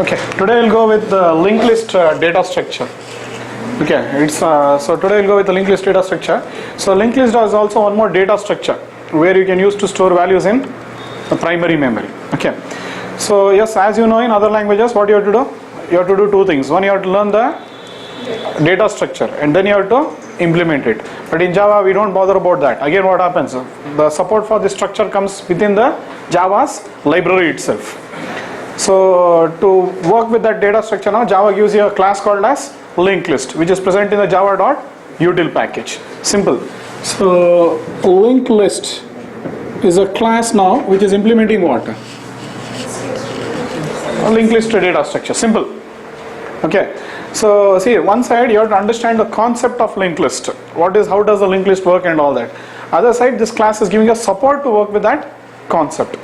Okay, today we'll go with the linked list data structure. Okay, so today we'll go with the linked list data structure. So linked list is also one more data structure where you can use to store values in the primary memory. Okay, so yes, as you know in other languages, what you have to do? You have to do two things. One, you have to learn the data structure, and then you have to implement it. But in Java, we don't bother about that. Again, what happens? The support for this structure comes within the Java's library itself. So to work with that data structure now, Java gives you a class called as linked list, which is present in the java.util package. Simple. So linked list is a class now which is implementing what? A linked list data structure. Simple. Okay. So see, one side you have to understand the concept of linked list. How does the linked list work and all that. Other side, this class is giving us support to work with that concept.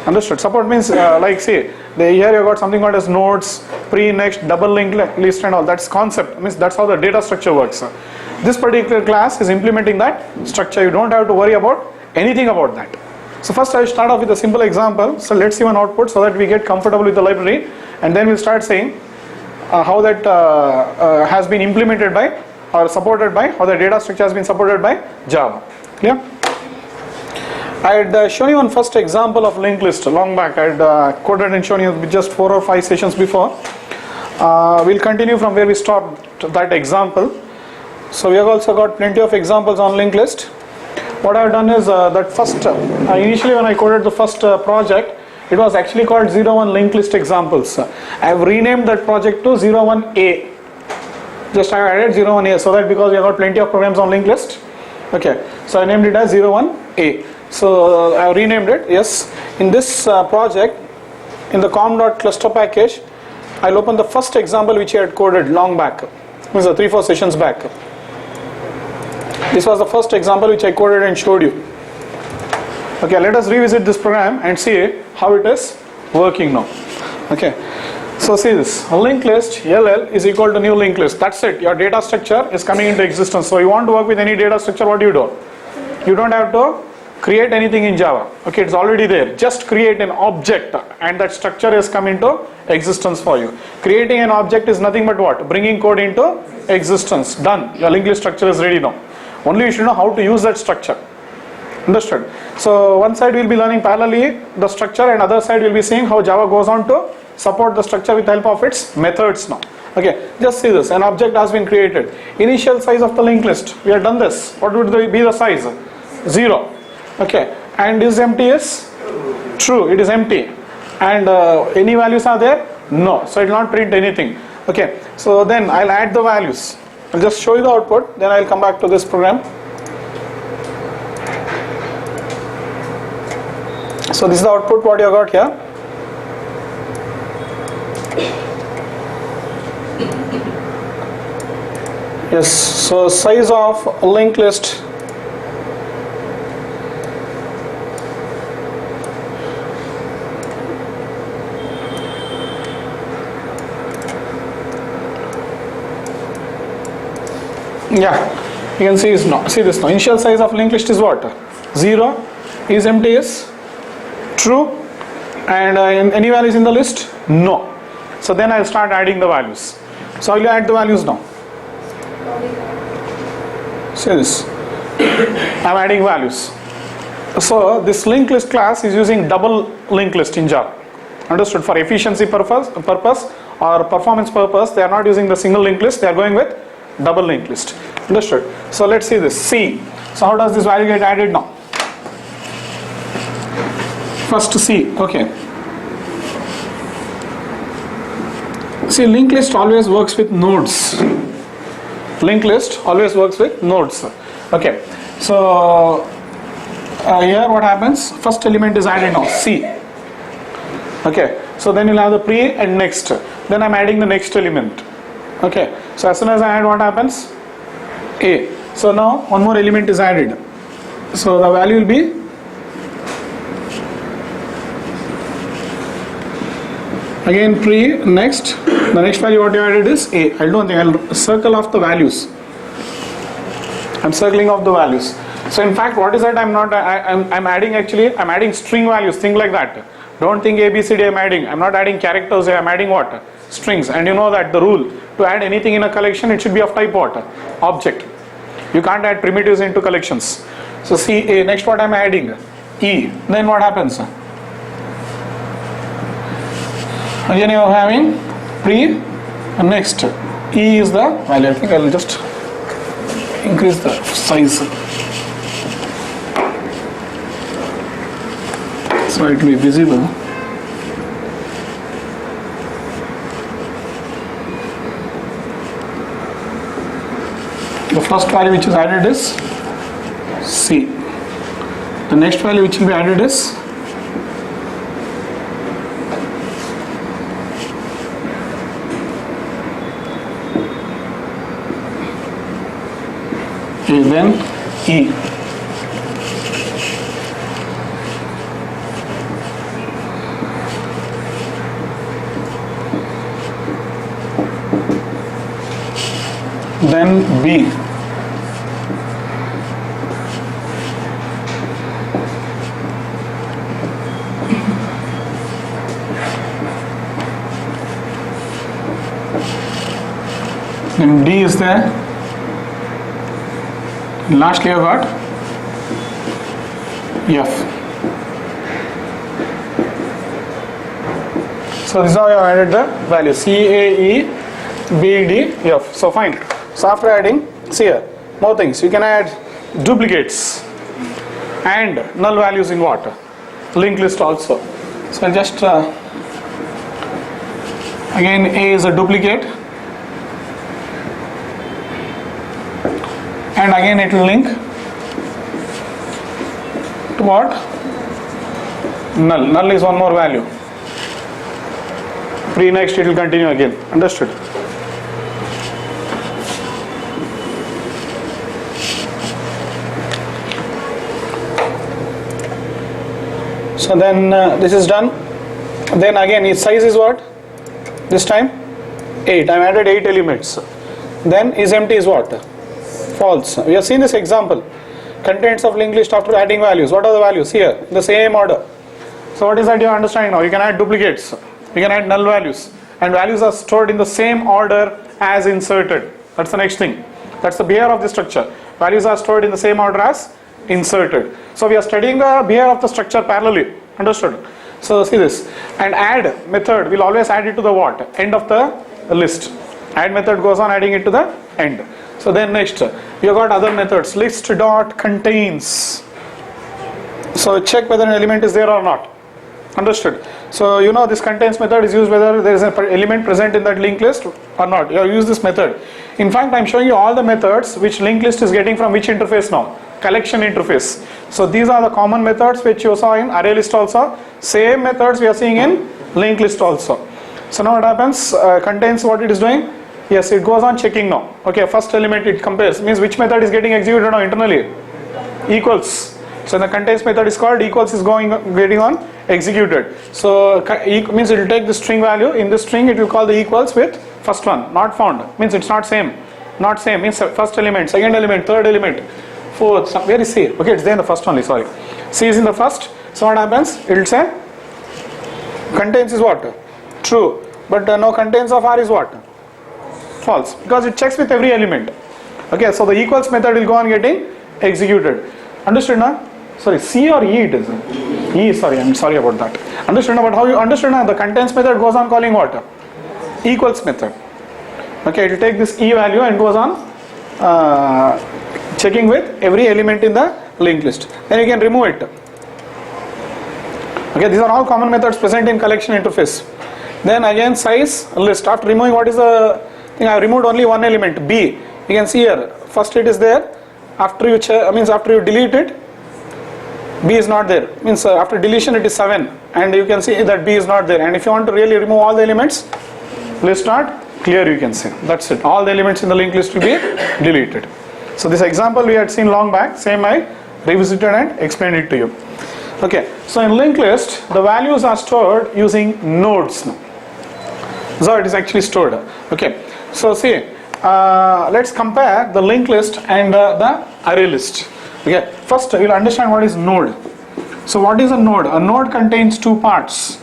Understood? Support means like see, here you got something called as nodes, pre, next, double linked list and all. That's concept. Means that's how the data structure works. This particular class is implementing that structure. You don't have to worry about anything about that. So first I will start off with a simple example. So let's see one output so that we get comfortable with the library, and then we'll start saying how that has been implemented by or supported by, how the data structure has been supported by Java. Clear? I had shown you one first example of linked list long back. I had coded and shown you with just 4 or 5 sessions before. We'll continue from where we stopped that example. So we have also got plenty of examples on linked list. What I have done is that first, initially when I coded the first project, it was actually called 01 linked list examples. I have renamed that project to 01A. Just I added 01A so that because we have got plenty of programs on linked list. Okay, so I named it as 01A. So I renamed it. Yes, in this project, in the com.cluster package, I'll open the first example which I had coded long back. Means 3-4 sessions back. This was the first example which I coded and showed you. Okay, let us revisit this program and see how it is working now. Okay, so see this, a linked list LL is equal to new linked list. That's it, your data structure is coming into existence. So you want to work with any data structure, what do? You don't have to create anything in Java. Okay, it's already there. Just create an object and that structure has come into existence for you. Creating an object is nothing but what? Bringing code into existence. Done. Your linked list structure is ready now. Only you should know how to use that structure. Understood? So one side we'll be learning parallelly the structure, and other side we'll be seeing how Java goes on to support the structure with the help of its methods now. Okay, just see this. An object has been created. Initial size of the linked list. We have done this. What would be the size? 0. Okay, and is empty is true. It is empty. And any values are there? No. So it will not print anything. Okay, so then I'll add the values. I'll just show you the output. Then I'll come back to this program. So this is the output what you got here. Yes, so size of linked list you can see is no. See this now. Initial size of linked list is what? 0. Is empty is true, and any values in the list? No. So then I'll start adding the values. So I'll add the values now. See this. I'm adding values. So this linked list class is using double linked list in Java. Understood? For efficiency purpose or performance purpose, they are not using the single linked list. They are going with double linked list. Understood? So let's see this. C. So how does this value get added now? First C. Okay. See, linked list always works with nodes. Linked list always works with nodes. Okay. So here what happens? First element is added now. C. Okay. So then you'll have the pre and next. Then I'm adding the next element. Okay. So as soon as I add, what happens? A. So now one more element is added. So the value will be again pre, next. The next value what you added is A. I'll do one thing. I'll circle off the values. I'm circling off the values. So in fact, what is that? I'm adding string values, things like that. Don't think ABCD I'm adding. I'm not adding characters here. I'm adding what? Strings. And you know that the rule to add anything in a collection, it should be of type what? Object. You can't add primitives into collections. So see, next what I'm adding? E. Then what happens? Again you are having pre. Next E is the value. I think I will just increase the size so it will be visible. The first value which is added is C. The next value which will be added is A, then E. Then B. Then D is there. Lastly I got F. So this is how I added the value C, A, E, B, D, F. So fine. So after adding, see here, more things. You can add duplicates and null values in what? Linked list also. So I'll just again A is a duplicate, and again it will link to what? Null. Null is one more value. Pre next it will continue again. Understood? So then this is done. Then again its size is what? This time 8. I added 8 elements. Then is empty is what? False. We have seen this example. Contents of linked list after adding values. What are the values? Here, in the same order. So what is that you are understanding now? You can add duplicates. You can add null values. And values are stored in the same order as inserted. That's the next thing. That's the behavior of the structure. Values are stored in the same order as inserted. So we are studying the behavior of the structure parallelly. Understood? So see this. And add method will always add it to the what? End of the list. Add method goes on adding it to the end. So then next, you got other methods. List dot contains. So check whether an element is there or not. Understood? So you know this contains method is used whether there is an element present in that linked list or not. You have used this method. In fact, I am showing you all the methods which linked list is getting from which interface now? Collection interface. So these are the common methods which you saw in array list also. Same methods we are seeing in linked list also. So now what happens? Contains what it is doing? Yes, it goes on checking now. Okay, first element it compares. Means which method is getting executed now internally? Equals. So the contains method is called equals is getting on executed. So means it will take the string value. In this string it will call the equals with first one. Not found. Means it's not same. Not same. Means first element, second element, third element, fourth. Where is C? Okay, it's there in the first only. Sorry. C is in the first. So what happens? It will say contains is what? True. But no contains of R is what? False. Because it checks with every element. Okay, so the equals method will go on getting executed. Understood now? Sorry, C or E it is? E, sorry, I'm sorry about that. Understood now? But how you understood now? The contains method goes on calling what? Equals method. Okay, it will take this E value and goes on checking with every element in the linked list. Then you can remove it. Okay, these are all common methods present in collection interface. Then again size list. After removing what is the thing, I have removed only one element B. You can see here. First it is there. After you after you delete it, B is not there. Means after deletion it is 7, and you can see that B is not there. And if you want to really remove all the elements, list not clear. You can see that's it. All the elements in the linked list will be deleted. So this example we had seen long back. Same I revisited and explained it to you. Okay. So in linked list the values are stored using nodes now. So it is actually stored. Okay. So see, let's compare the linked list and the array list. Okay. First you will understand what is node. So what is a node? A node contains two parts.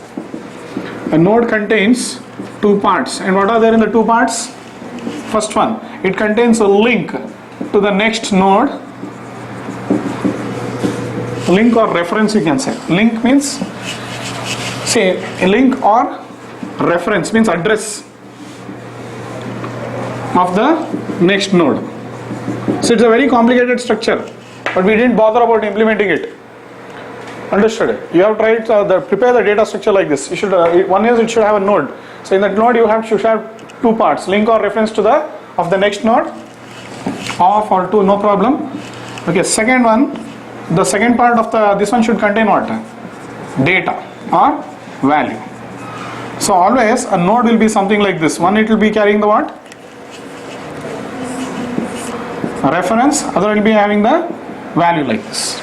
A node contains two parts. And what are there in the two parts? First one, it contains a link to the next node. Link or reference, you can say. Link means, say, a link or reference means address of the next node. So it's a very complicated structure, but we didn't bother about implementing it. Understood? You have tried prepare the data structure like this. You should one is it should have a node. So in that node you should have two parts: link or reference to the next node, or for two, no problem. Okay. Second one, the second part of this one should contain what? Data or value. So always a node will be something like this. One, it will be carrying the what? A reference. Other will be having the value like this.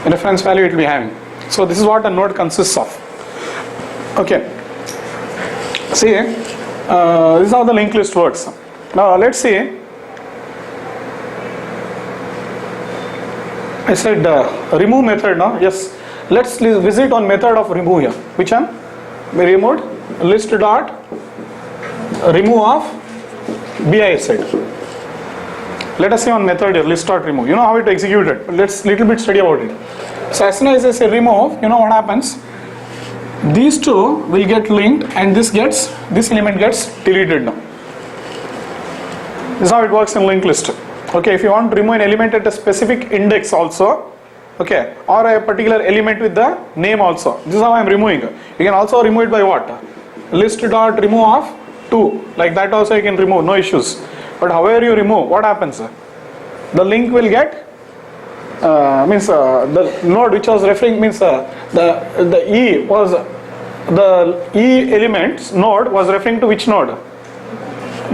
Reference value it will be having. So this is what a node consists of. Okay. See, this is how the linked list works. Now let's see. I said remove method now. Yes. Let's visit on method of remove here. Which one? We removed list dot remove of BI set. Let us see on method here, list dot remove. You know how it executed. Let's little bit study about it. So as soon as I say remove, you know what happens? These two will get linked and this element gets deleted now. This is how it works in linked list. Okay, if you want to remove an element at a specific index also, okay, or a particular element with the name also, this is how I am removing. You can also remove it by what? List dot remove of 2. Like that also you can remove, no issues. But however you remove, what happens? The link will get the node which was referring means the E was the E elements node was referring to which node?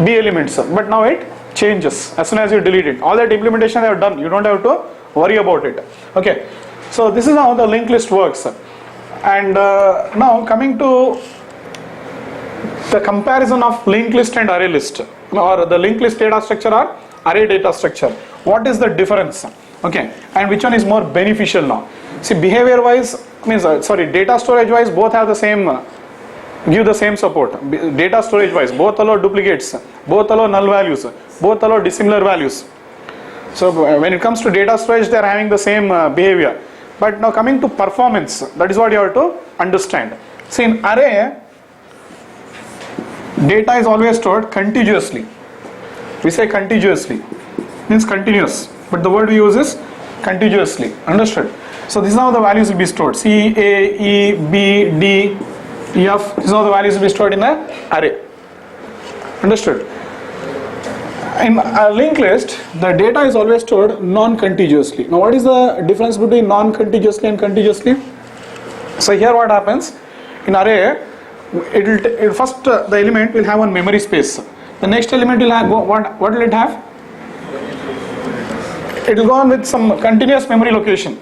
B elements. But now it changes as soon as you delete it. All that implementation I have done. You don't have to worry about it. Okay. So this is how the linked list works. And now coming to the comparison of linked list and array list, or the linked list data structure or array data structure. What is the difference? Okay, and which one is more beneficial now? See, behavior wise means data storage wise both have the same give the same support. Data storage wise both allow duplicates, both allow null values, both allow dissimilar values. So when it comes to data storage they are having the same behavior. But now coming to performance, that is what you have to understand. See, in array data is always stored contiguously. We say contiguously means continuous, but the word we use is contiguously. Understood? So this is how the values will be stored. C, A, E, B, D, E, F. This is how the values will be stored in the array. Understood? In a linked list, the data is always stored non-contiguously. Now what is the difference between non-contiguously and contiguously? So here what happens, in array, first the element will have one memory space. The next element will have, what will it have? It will go on with some continuous memory location.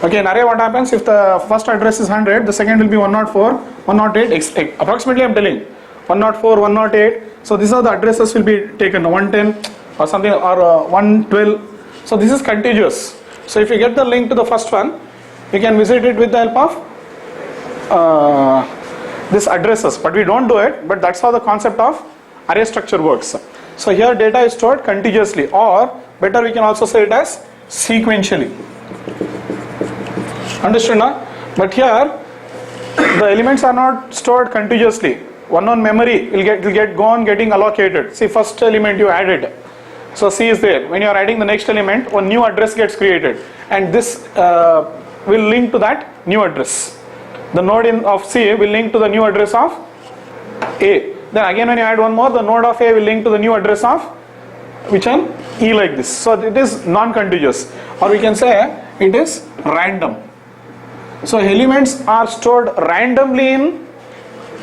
Okay, in array what happens, if the first address is 100, the second will be 104, 108, approximately I am telling, 104, 108. So these are the addresses will be taken, 110 or something, or 112. So this is contiguous. So if you get the link to the first one, you can visit it with the help of this addresses, but we don't do it, but that's how the concept of array structure works. So here data is stored contiguously, or better we can also say it as sequentially. Understood now? But here the elements are not stored contiguously. One on memory will get go on getting allocated. See, first element you added, so C is there. When you are adding the next element, one new address gets created, and this will link to that new address. The node of C will link to the new address of A. Then again when you add one more, the node of A will link to the new address of which one? E, like this. So it is non-contiguous, or we can say it is random. So elements are stored randomly in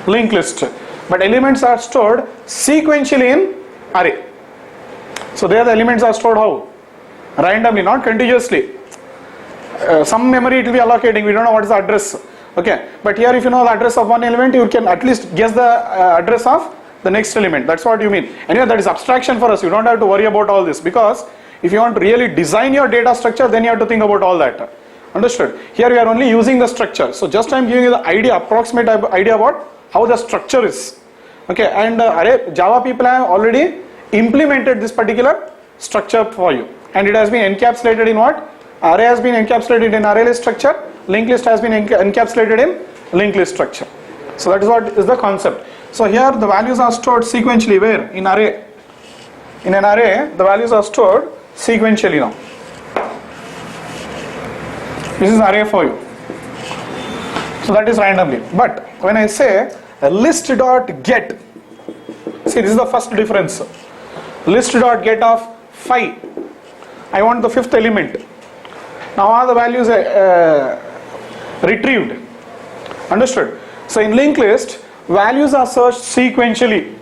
linked list, but elements are stored sequentially in array. So there the elements are stored how? Randomly, not contiguously. Some memory it will be allocating, we don't know what is the address. Okay, but here if you know the address of one element, you can at least guess the address of the next element. That's what you mean. Anyway, that is abstraction for us. You don't have to worry about all this, because if you want to really design your data structure, then you have to think about all that. Understood? Here we are only using the structure. So just I am giving you the idea, approximate idea about how the structure is. Okay, and Java people have already implemented this particular structure for you, and it has been encapsulated in what? Array has been encapsulated in array list structure. Linked list has been encapsulated in linked list structure. So that is what is the concept. So here the values are stored sequentially. Where? In array. In an array, the values are stored sequentially now. This is array for you. So that is randomly. But when I say a list.get, see, this is the first difference. List.get of 5. I want the fifth element. Now all the values retrieved. Understood? So in linked list, values are searched sequentially.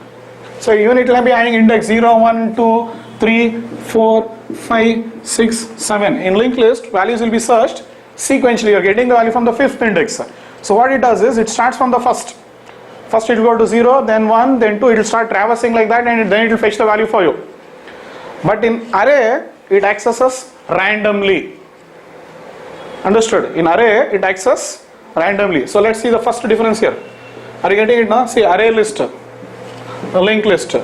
So even it will be having index 0, 1, 2, 3, 4, 5, 6, 7. In linked list, values will be searched sequentially. You are getting the value from the fifth index. So what it does is, it starts from the first. First it will go to 0, then 1, then 2. It will start traversing like that, and then it will fetch the value for you. But in array, it accesses randomly. Understood? In array, it accesses randomly. So let's see the first difference here. Are you getting it now? See, array list, linked list.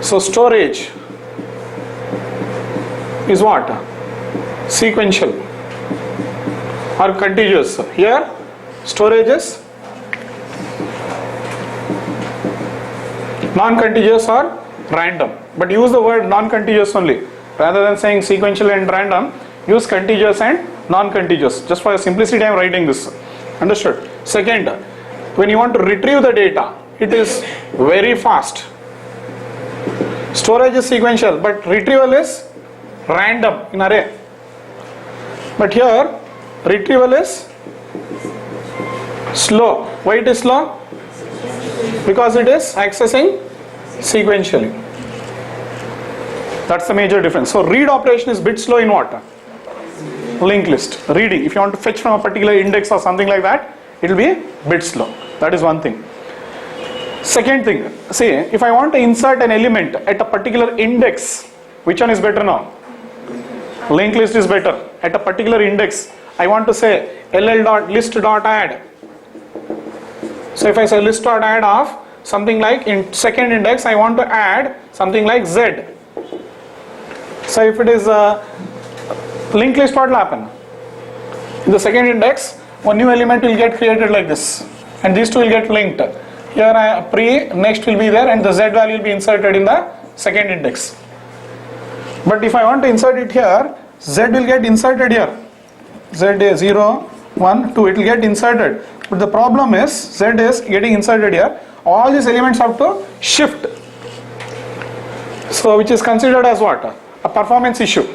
So storage is what? Sequential or contiguous. Here storage is non-contiguous or random, but use the word non-contiguous only rather than saying sequential and random. Use contiguous and non-contiguous. Just for simplicity I am writing this. Understood? Second, when you want to retrieve the data, it is very fast. Storage is sequential, but retrieval is random in array. But here retrieval is slow. Why it is slow? Because it is accessing sequentially. That's the major difference. So read operation is bit slow in what? Linked list. Reading. If you want to fetch from a particular index or something like that, it will be bit slow. That is one thing. Second thing, see, if I want to insert an element at a particular index, which one is better now? Linked list is better. At a particular index, I want to say ll.list.add. So if I say list.add of something like in second index, I want to add something like z. So if it is a linked list, what will happen? In the second index, one new element will get created like this, and these two will get linked. Here next will be there, and the z value will be inserted in the second index. But if I want to insert it here, z will get inserted here. Z 0, 1, 2, it will get inserted. But the problem is, z is getting inserted here. All these elements have to shift. So which is considered as what? A performance issue.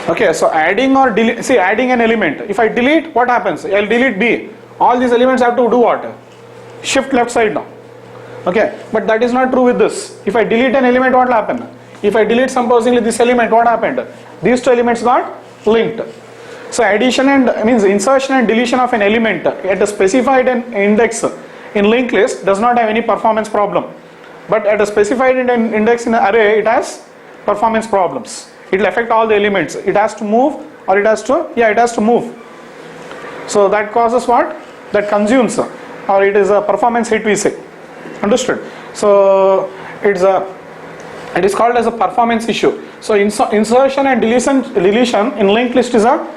Okay, so adding or delete, see, adding an element. If I delete, what happens? I'll delete B. All these elements have to do what? Shift left side now. Okay, but that is not true with this. If I delete an element, what will happen? If I delete supposedly this element, what happened? These two elements got linked. So addition and means insertion and deletion of an element at a specified index in linked list does not have any performance problem. But at a specified index in an array, it has performance problems. It will affect all the elements. It has to move, or it has to, it has to move. So that causes what? That consumes, or it is a performance hit, we say. Understood? So it is called as a performance issue. So insertion and deletion in linked list is a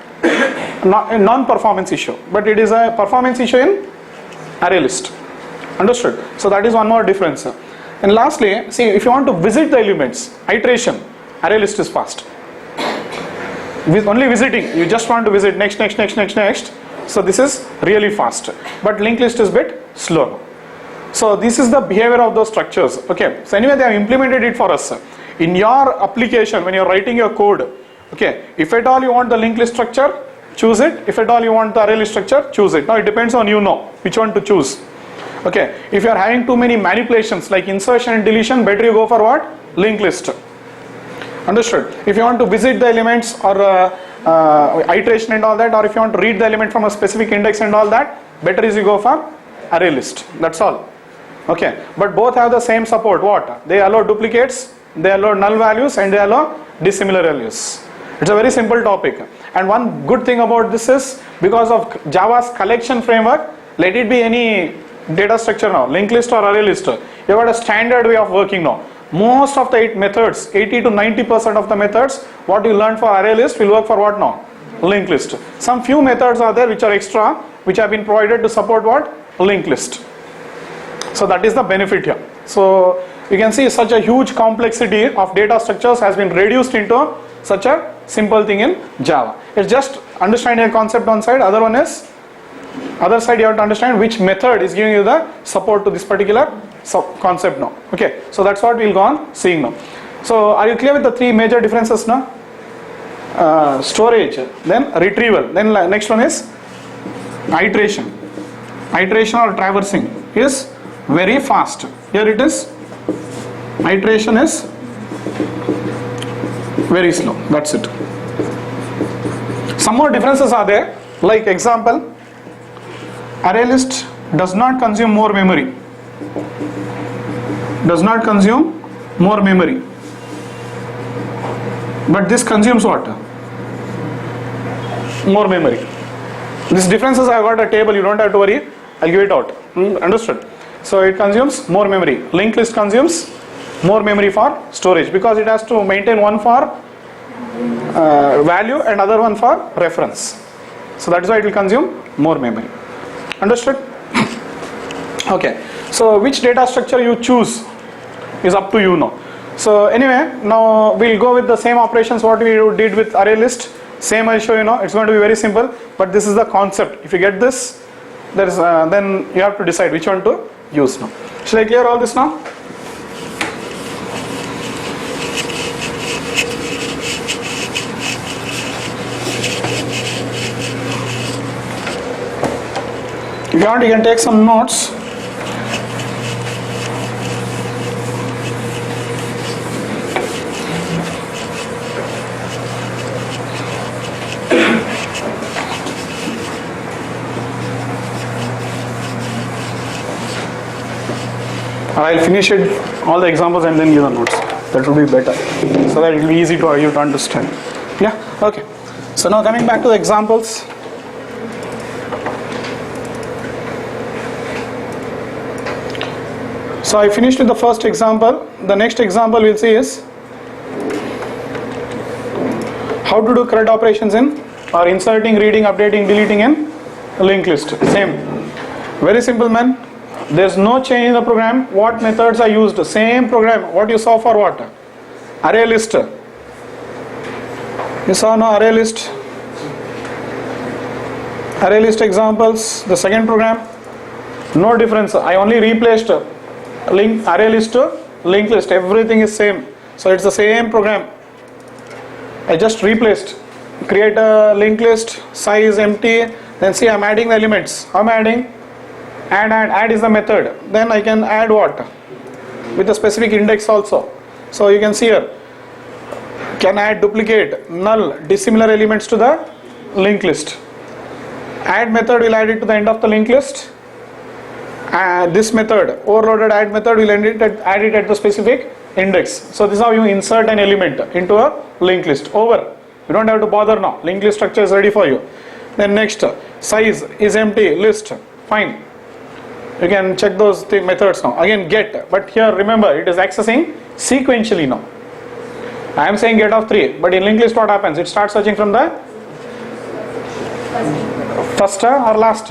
non-performance issue, but it is a performance issue in array list. Understood? So that is one more difference. And lastly, see, if you want to visit the elements, iteration, array list is fast. With only visiting, you just want to visit next. So this is really fast. But linked list is bit slow. So this is the behavior of those structures. Okay. So anyway, they have implemented it for us. In your application, when you are writing your code, okay, if at all you want the linked list structure, choose it. If at all you want the array list structure, choose it. Now it depends on you know which one to choose. Okay. If you are having too many manipulations like insertion and deletion, better you go for what? Linked list. Understood? If you want to visit the elements or iteration and all that, or if you want to read the element from a specific index and all that, better is you go for array list. That's all. Okay. But both have the same support. What? They allow duplicates, they allow null values, and they allow dissimilar values. It's a very simple topic. And one good thing about this is, because of Java's collection framework, let it be any data structure now, linked list or array list, you got a standard way of working now. Most of the 8 methods, 80 to 90% of the methods, what you learn for array list will work for what now? Linked list. Some few methods are there which are extra, which have been provided to support what? Linked list. So that is the benefit here. So you can see such a huge complexity of data structures has been reduced into such a simple thing in Java. It's just understanding a concept on side, other side you have to understand which method is giving you the support to this particular concept now. Okay, so that's what we'll go on seeing now. So are you clear with the 3 major differences now? Storage, then retrieval, then next one is iteration. Iteration or traversing is very fast. Here it is, iteration is very slow. That's it. Some more differences are there, like example, array list does not consume more memory. Does not consume more memory. But this consumes what? More memory. These differences, I have got a table, you don't have to worry, I'll give it out. Understood? So it consumes more memory. Linked list consumes more memory for storage, because it has to maintain one for value and other one for reference. So that is why it will consume more memory. Understood? Okay. So which data structure you choose is up to you now. So anyway, now we'll go with the same operations what we did with array list. Same I'll show you now. It's going to be very simple, but this is the concept. If you get this, there is then you have to decide which one to use now. Shall I clear all this now? If you want, you can take some notes. I'll finish it, all the examples, and then give the notes. That will be better, so that it will be easy for you to understand. Yeah, okay. So now coming back to the examples. So I finished with the first example. The next example we'll see is how to do CRUD operations in, or inserting, reading, updating, deleting in linked list. Same. Very simple, man. There's no change in the program. What methods are used? Same program. What you saw for what? Array list. You saw no array list. Array list examples. The second program. No difference. I only replaced array list to linked list. Everything is same. So it's the same program. I just replaced. Create a linked list. Size empty. Then see, I'm adding the elements. How am I adding? Add is the method. Then I can add what? With a specific index also. So you can see here, can add duplicate, null, dissimilar elements to the linked list. Add method will add it to the end of the linked list. This method, overloaded add method, will add it at the specific index. So this is how you insert an element into a linked list. Over. You don't have to bother now. Linked list structure is ready for you. Then next, size is empty, list. Fine. You can check those methods now. Again, get, but here remember it is accessing sequentially now. I am saying get of 3, but in linked list what happens? It starts searching from the first or last.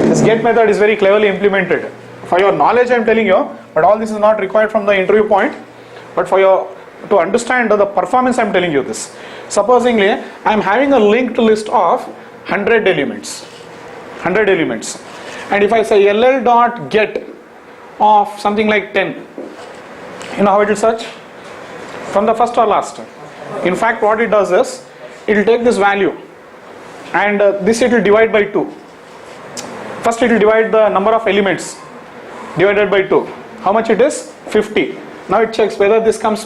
This get method is very cleverly implemented. For your knowledge I am telling you, but all this is not required from the interview point, but for your to understand the performance I am telling you this. Supposingly I am having a linked list of 100 elements. And if I say ll.get of something like 10, you know how it will search? From the first or last. In fact, what it does is, it will take this value and this it will divide by 2. First it will divide the number of elements divided by 2. How much it is? 50. Now it checks whether this comes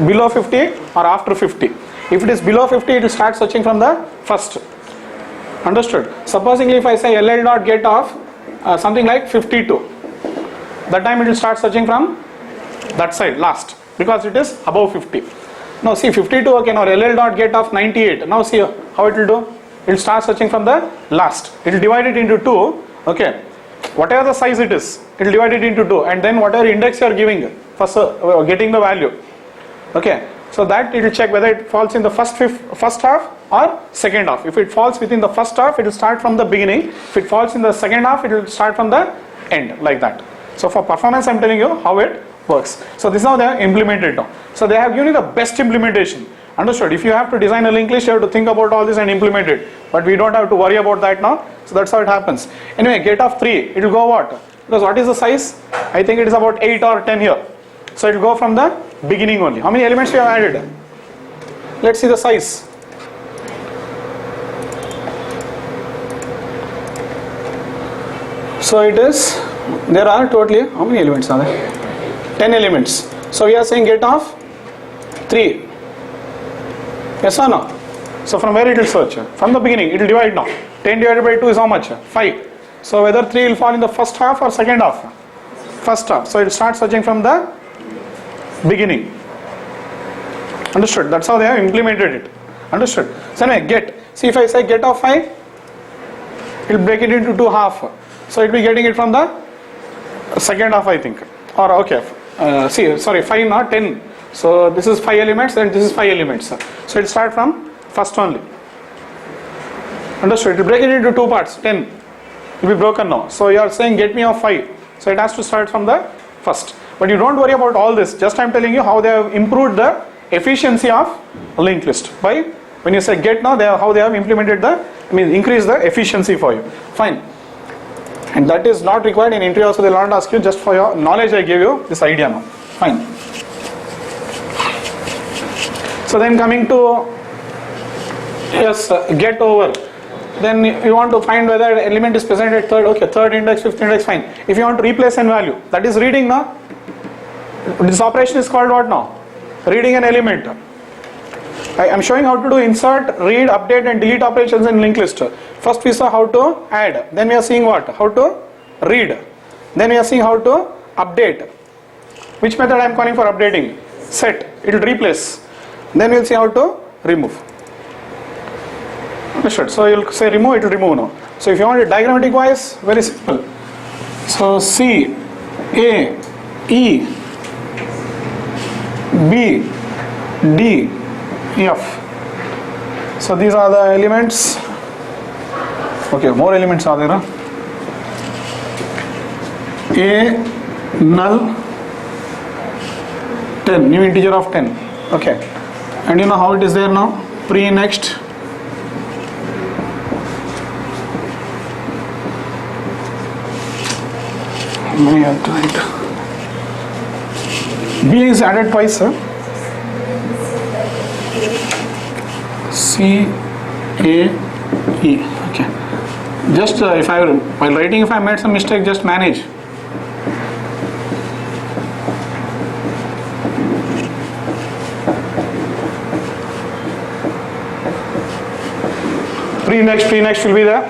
below 50 or after 50. If it is below 50, it will start searching from the first. Understood? Supposingly if I say ll.get of something like 52, that time it will start searching from that side, last, because it is above 50. Now see 52, okay, now LL dot get of 98. Now see how it will do. It will start searching from the last. It will divide it into 2, okay. Whatever the size it is, it will divide it into 2, and then whatever index you are giving for getting the value, okay. So that it will check whether it falls in the first half or second half. If it falls within the first half, it will start from the beginning. If it falls in the second half, it will start from the end, like that. So for performance, I am telling you how it works. So this is how they have implemented now. So they have given you the best implementation. Understood? If you have to design a linked list, you have to think about all this and implement it. But we don't have to worry about that now. So that's how it happens. Anyway, get of 3, it will go what? Because what is the size? I think it is about 8 or 10 here. So it will go from the beginning only. How many elements we have added? Let's see the size. So it is, there are totally, how many elements are there? 10 elements. So we are saying get of 3. Yes or no? So from where it will search? From the beginning, it will divide now. 10 divided by 2 is how much? 5. So whether 3 will fall in the first half or second half? First half. So it will start searching from the beginning. Understood? That's how they have implemented it. Understood? So anyway, get. See, if I say get of 5, it will break it into 2 half. So it will be getting it from the second half, I think. Or okay, sorry, 5 not 10. So this is 5 elements and this is 5 elements. So it will start from first only. Understood? It will break it into 2 parts. 10 will be broken now. So you are saying get me of 5. So it has to start from the first. But you don't worry about all this. Just I am telling you how they have improved the efficiency of a linked list. By when you say get now, how they have implemented increase the efficiency for you. Fine. And that is not required in interview also. They will not ask you, just for your knowledge I gave you this idea now. Fine. So then coming to get over. Then you want to find whether element is present at third. Okay, third index, fifth index, fine. If you want to replace n value, that is reading now. This operation is called what now? Reading an element. I am showing how to do insert, read, update and delete operations in linked list. First we saw how to add. Then we are seeing what? How to read. Then we are seeing how to update. Which method I am calling for updating? Set. It will replace. Then we will see how to remove. Understood? So you will say remove, it will remove now. So if you want it diagrammatic wise, very simple. So C, A, E, B, D, F. So these are the elements. Okay, more elements are there. A, null, 10, new integer of 10. Okay. And you know how it is there now? Pre, next. Many have to write. B is added twice, sir. C, A, E. Okay. Just while writing, if I made some mistake, just manage. Pre-next will be there.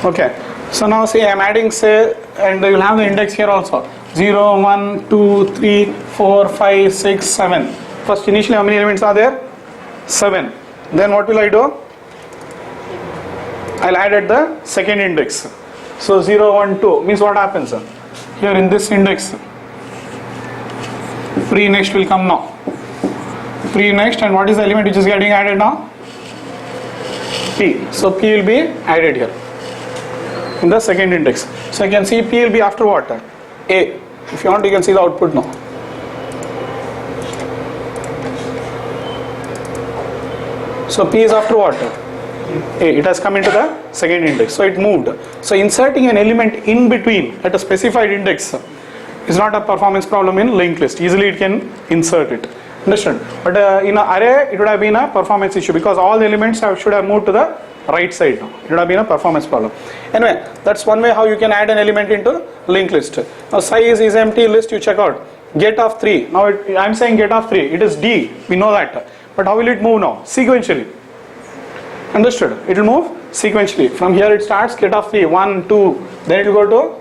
Okay. So now see, I am adding say, and you will have the index here also. 0, 1, 2, 3, 4, 5, 6, 7. First, initially how many elements are there? 7. Then what will I do? I'll add at the second index. So 0, 1, 2 means what happens? Here in this index, pre-next will come now. Pre-next, and what is the element which is getting added now? P. So P will be added here in the second index. So you can see P will be after what? A. If you want, you can see the output now. So P is after what? A. It has come into the second index. So it moved. So inserting an element in between at a specified index is not a performance problem in linked list. Easily it can insert it. Understand? But in an array, it would have been a performance issue because all the elements should have moved to the right side now. It would have been a performance problem. Anyway, that's one way how you can add an element into linked list. Now size is empty list, you check out. Get of 3. Now I am saying get of 3. It is D. We know that. But how will it move now? Sequentially. Understood? It will move sequentially. From here it starts, get of 3. 1, 2. Then it will go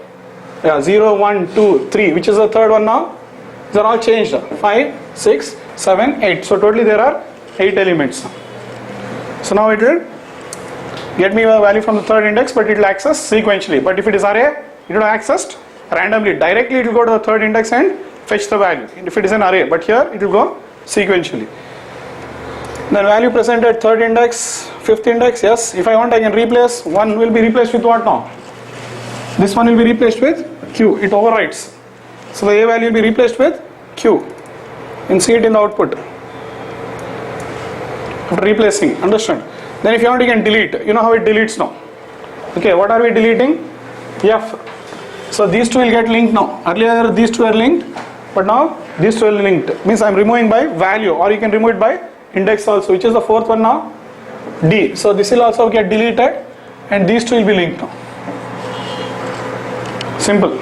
to 0, 1, 2, 3. Which is the third one now? These are all changed. 5, 6, 7, 8. So totally there are 8 elements. So now it will get me a value from the third index, but it will access sequentially. But if it is array, it will access randomly. Directly it will go to the third index and fetch the value. If it is an array, but here it will go sequentially. Then value present at third index, fifth index, yes. If I want, I can replace. One will be replaced with what now? This one will be replaced with Q. It overwrites. So the A value will be replaced with Q. You can see it in the output. After replacing, understand? Then if you want, you can delete. You know how it deletes now. Okay, what are we deleting? F. So these two will get linked now. Earlier these two are linked, but now these two are linked. Means I am removing by value, or you can remove it by index also. Which is the fourth one now? D. So this will also get deleted, and these two will be linked now. Simple.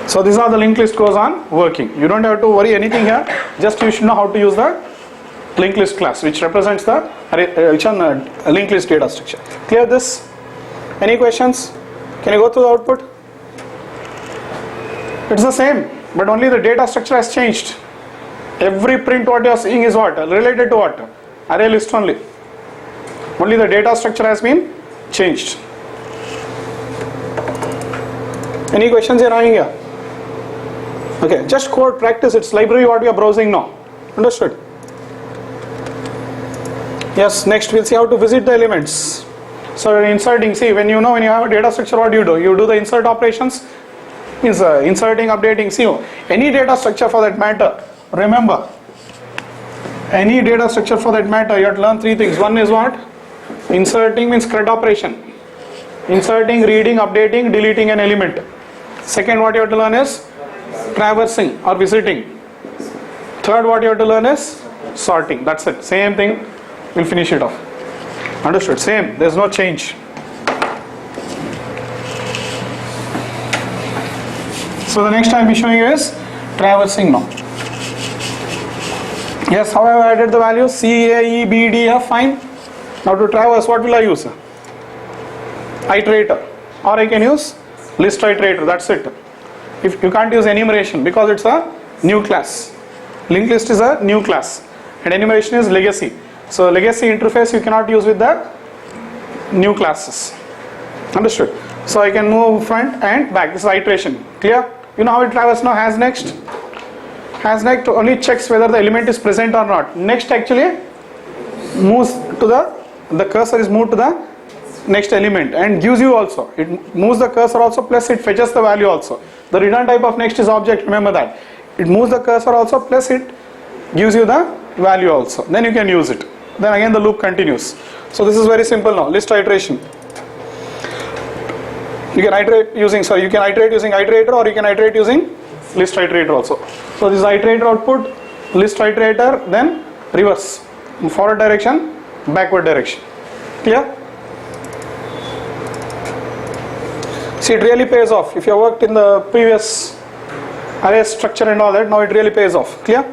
So this is how the linked list goes on working. You don't have to worry anything here. Just you should know how to use the linked list class, which represents the linked list data structure. Clear this? Any questions? Can you go through the output? It's the same, but only the data structure has changed. Every print what you are seeing is what? Related to what? Array list only. Only the data structure has been changed. Any questions you're having here? Okay, just code practice. It's library what we are browsing now. Understood? Yes, next we'll see how to visit the elements. So inserting, see when you have a data structure, what do? You do the insert operations, means inserting, updating. See, any data structure for that matter, remember, any data structure for that matter, you have to learn three things. One is what? Inserting means CRUD operation. Inserting, reading, updating, deleting an element. Second what you have to learn is traversing or visiting. Third what you have to learn is sorting. That's it. Same thing. We'll finish it off. Understood? Same. There's no change. So the next I'll be showing you is traversing now. Yes, how have I added the values? C, A, E, B, D, F, fine. Now to traverse, what will I use? Iterator. Or I can use list iterator. That's it. If you can't use enumeration because it's a new class. Linked list is a new class. And enumeration is legacy. So legacy interface you cannot use with the new classes. Understood? So I can move front and back. This is iteration. Clear? You know how it traverses now? Has next. Has next only checks whether the element is present or not. Next actually moves to the cursor is moved to the next element and gives you also. It moves the cursor also, plus it fetches the value also. The return type of next is object. Remember that. It moves the cursor also, plus it gives you the value also. Then you can use it. Then again the loop continues. So this is very simple now. List iteration. You can iterate using iterator, or you can iterate using list iterator also. So this is iterator output, list iterator, then reverse, forward direction, backward direction. Clear? See, it really pays off. If you worked in the previous array structure and all that, now it really pays off. Clear?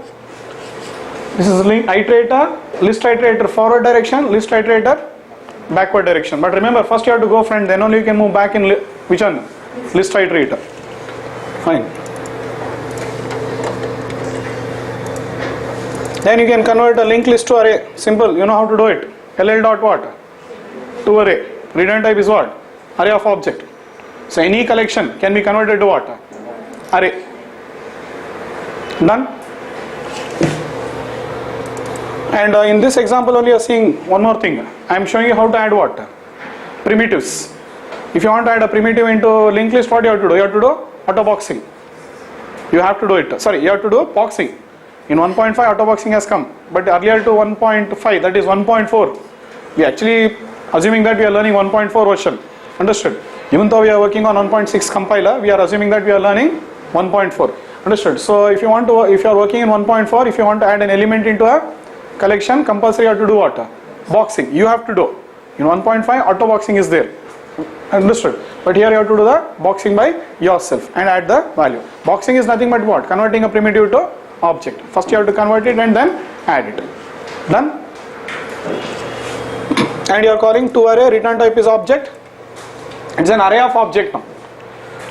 This is iterator, list iterator forward direction, list iterator backward direction. But remember, first you have to go front, then only you can move back in which one? List iterator. Fine. Then you can convert a linked list to array. Simple. You know how to do it. LL dot what? To array. Return type is what? Array of object. So any collection can be converted to what? Array. Done? And in this example only you are seeing one more thing. I am showing you how to add what? Primitives. If you want to add a primitive into linked list, what you have to do? You have to do auto boxing. You have to do it. Sorry, you have to do boxing. In 1.5 auto boxing has come, but earlier to 1.5, that is 1.4. We actually assuming that we are learning 1.4 version. Understood? Even though we are working on 1.6 compiler, we are assuming that we are learning 1.4. Understood? So if you are working in 1.4, if you want to add an element into a collection, compulsory you have to do what? Boxing. You have to do. In 1.5 auto boxing is there. Understood? But here you have to do the boxing by yourself and add the value. Boxing is nothing but what? Converting a primitive to object. First you have to convert it and then add it. Done? And you are calling to array, return type is object. It's an array of object now.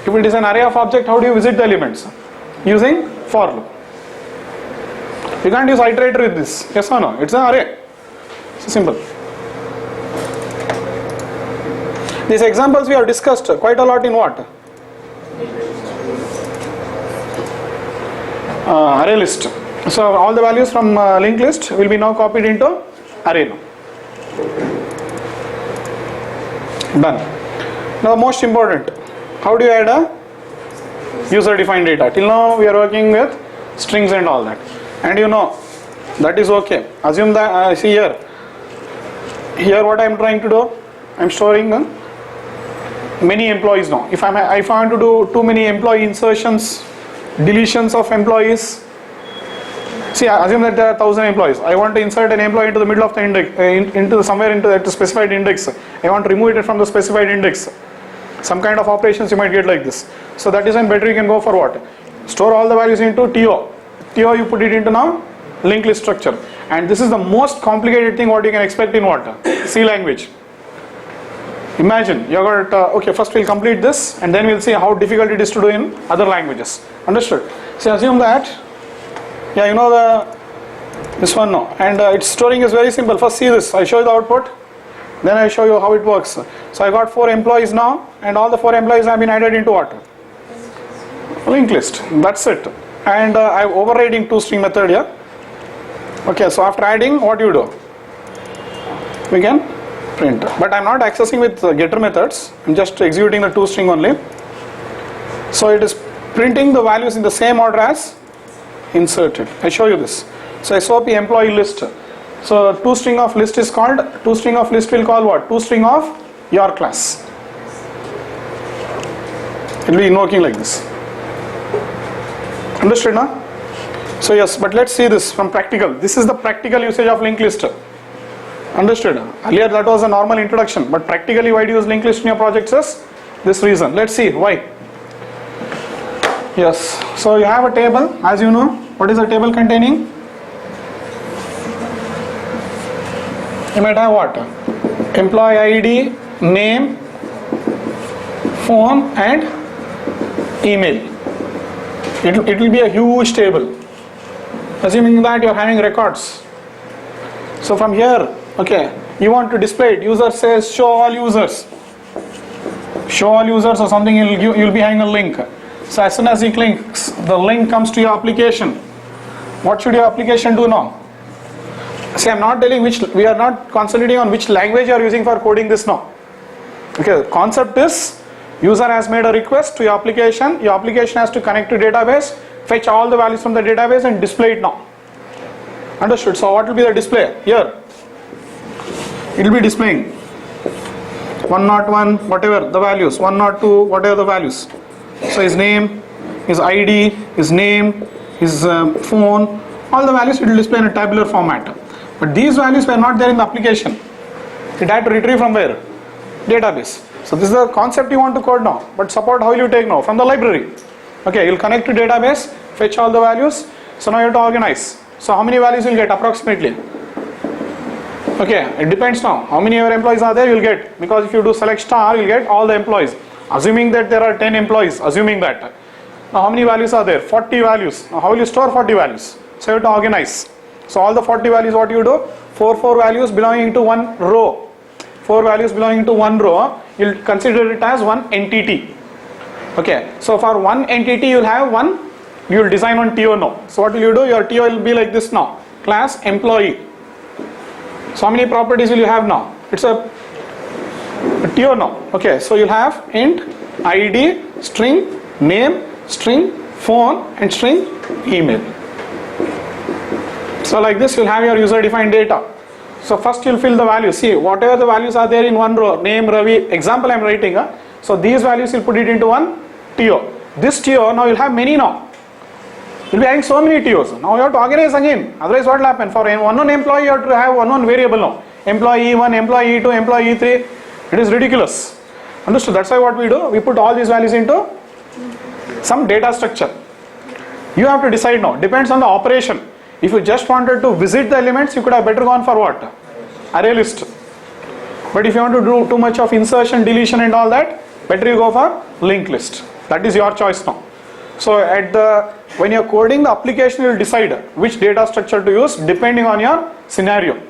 If it is an array of object, how do you visit the elements? Using for loop. You can't use iterator with this. Yes or no? It's an array. So simple. These examples we have discussed quite a lot in what? Array list. So all the values from linked list will be now copied into array now. Done. Now most important, how do you add a user defined data? Till now we are working with strings and all that, and you know that is okay. Assume that see here what I am trying to do, I am storing many employees now. If I want to do too many employee insertions, deletions of employees, see, assume that there are 1,000 employees. I want to insert an employee into the middle of the index, somewhere into that specified index. I want to remove it from the specified index. Some kind of operations you might get like this. So that is when better you can go for what? Store all the values into TO. TO you put it into now linked list structure. And this is the most complicated thing what you can expect in what? C language. Imagine you got okay. First we'll complete this, and then we'll see how difficult it is to do in other languages. Understood? So assume that. Yeah, you know this one now, and its storing is very simple. First see this, I show you the output, then I show you how it works. So I got 4 employees now, and all the 4 employees have been added into what? Linked list. That's it. And I'm overriding toString method here. Okay, so after adding, what you do? We can print. But I'm not accessing with getter methods. I'm just executing the toString only. So it is printing the values in the same order as inserted. I show you this. So SOP employee list. So toString of list is called, toString of list will call what? toString of your class. It will be invoking like this. Understood now? So yes, but let's see this from practical. This is the practical usage of linked list. Understood? Earlier that was a normal introduction, but practically why do you use linked list in your projects is this reason. Let's see why. Yes, so you have a table, as you know. What is a table containing? You might have what? Employee ID, name, phone and email. It will be a huge table. Assuming that you are having records. So from here, okay, you want to display it. User says show all users. Show all users or something, you'll be having a link. So as soon as he clicks, the link comes to your application. What should your application do now? See, I'm not telling we are not concentrating on which language you are using for coding this now. Okay, the concept is, user has made a request to your application has to connect to database, fetch all the values from the database and display it now. Understood? So what will be the display? Here, it will be displaying 101, whatever the values, 102, whatever the values. So his name, his ID, his name, his phone, all the values it will display in a tabular format. But these values were not there in the application. It had to retrieve from where? Database. So this is the concept you want to code now. But support how will you take now? From the library. Okay, you'll connect to database, fetch all the values. So now you have to organize. So how many values you'll get approximately? Okay, it depends now. How many of your employees are there you'll get. Because if you do select star, you'll get all the employees. Assuming that there are 10 employees, assuming that. Now how many values are there? 40 values. Now how will you store 40 values? So you have to organize. So all the 40 values, what you do? 4 values belonging to one row. 4 values belonging to one row, you'll consider it as one entity. Okay, so for one entity you'll have one, you'll design one TO now. So what will you do? Your TO will be like this now. Class employee. So how many properties will you have now? It's a TO now. Okay, so you'll have int, ID, string, name, string, phone and string, email. So like this you'll have your user defined data. So first you'll fill the values. See, whatever the values are there in one row, name, Ravi, example I'm writing. So these values you'll put it into one TO. This TO, now you'll have many now. You'll be having so many TOs. Now you have to organize again. Otherwise what will happen? For one employee you have to have one variable now. Employee E1, employee E2, employee E3. It is ridiculous. Understood? That's why what we do, we put all these values into some data structure. You have to decide now. Depends on the operation. If you just wanted to visit the elements, you could have better gone for what? Array list. But if you want to do too much of insertion, deletion and all that, better you go for linked list. That is your choice now. So when you're coding, the application will decide which data structure to use depending on your scenario.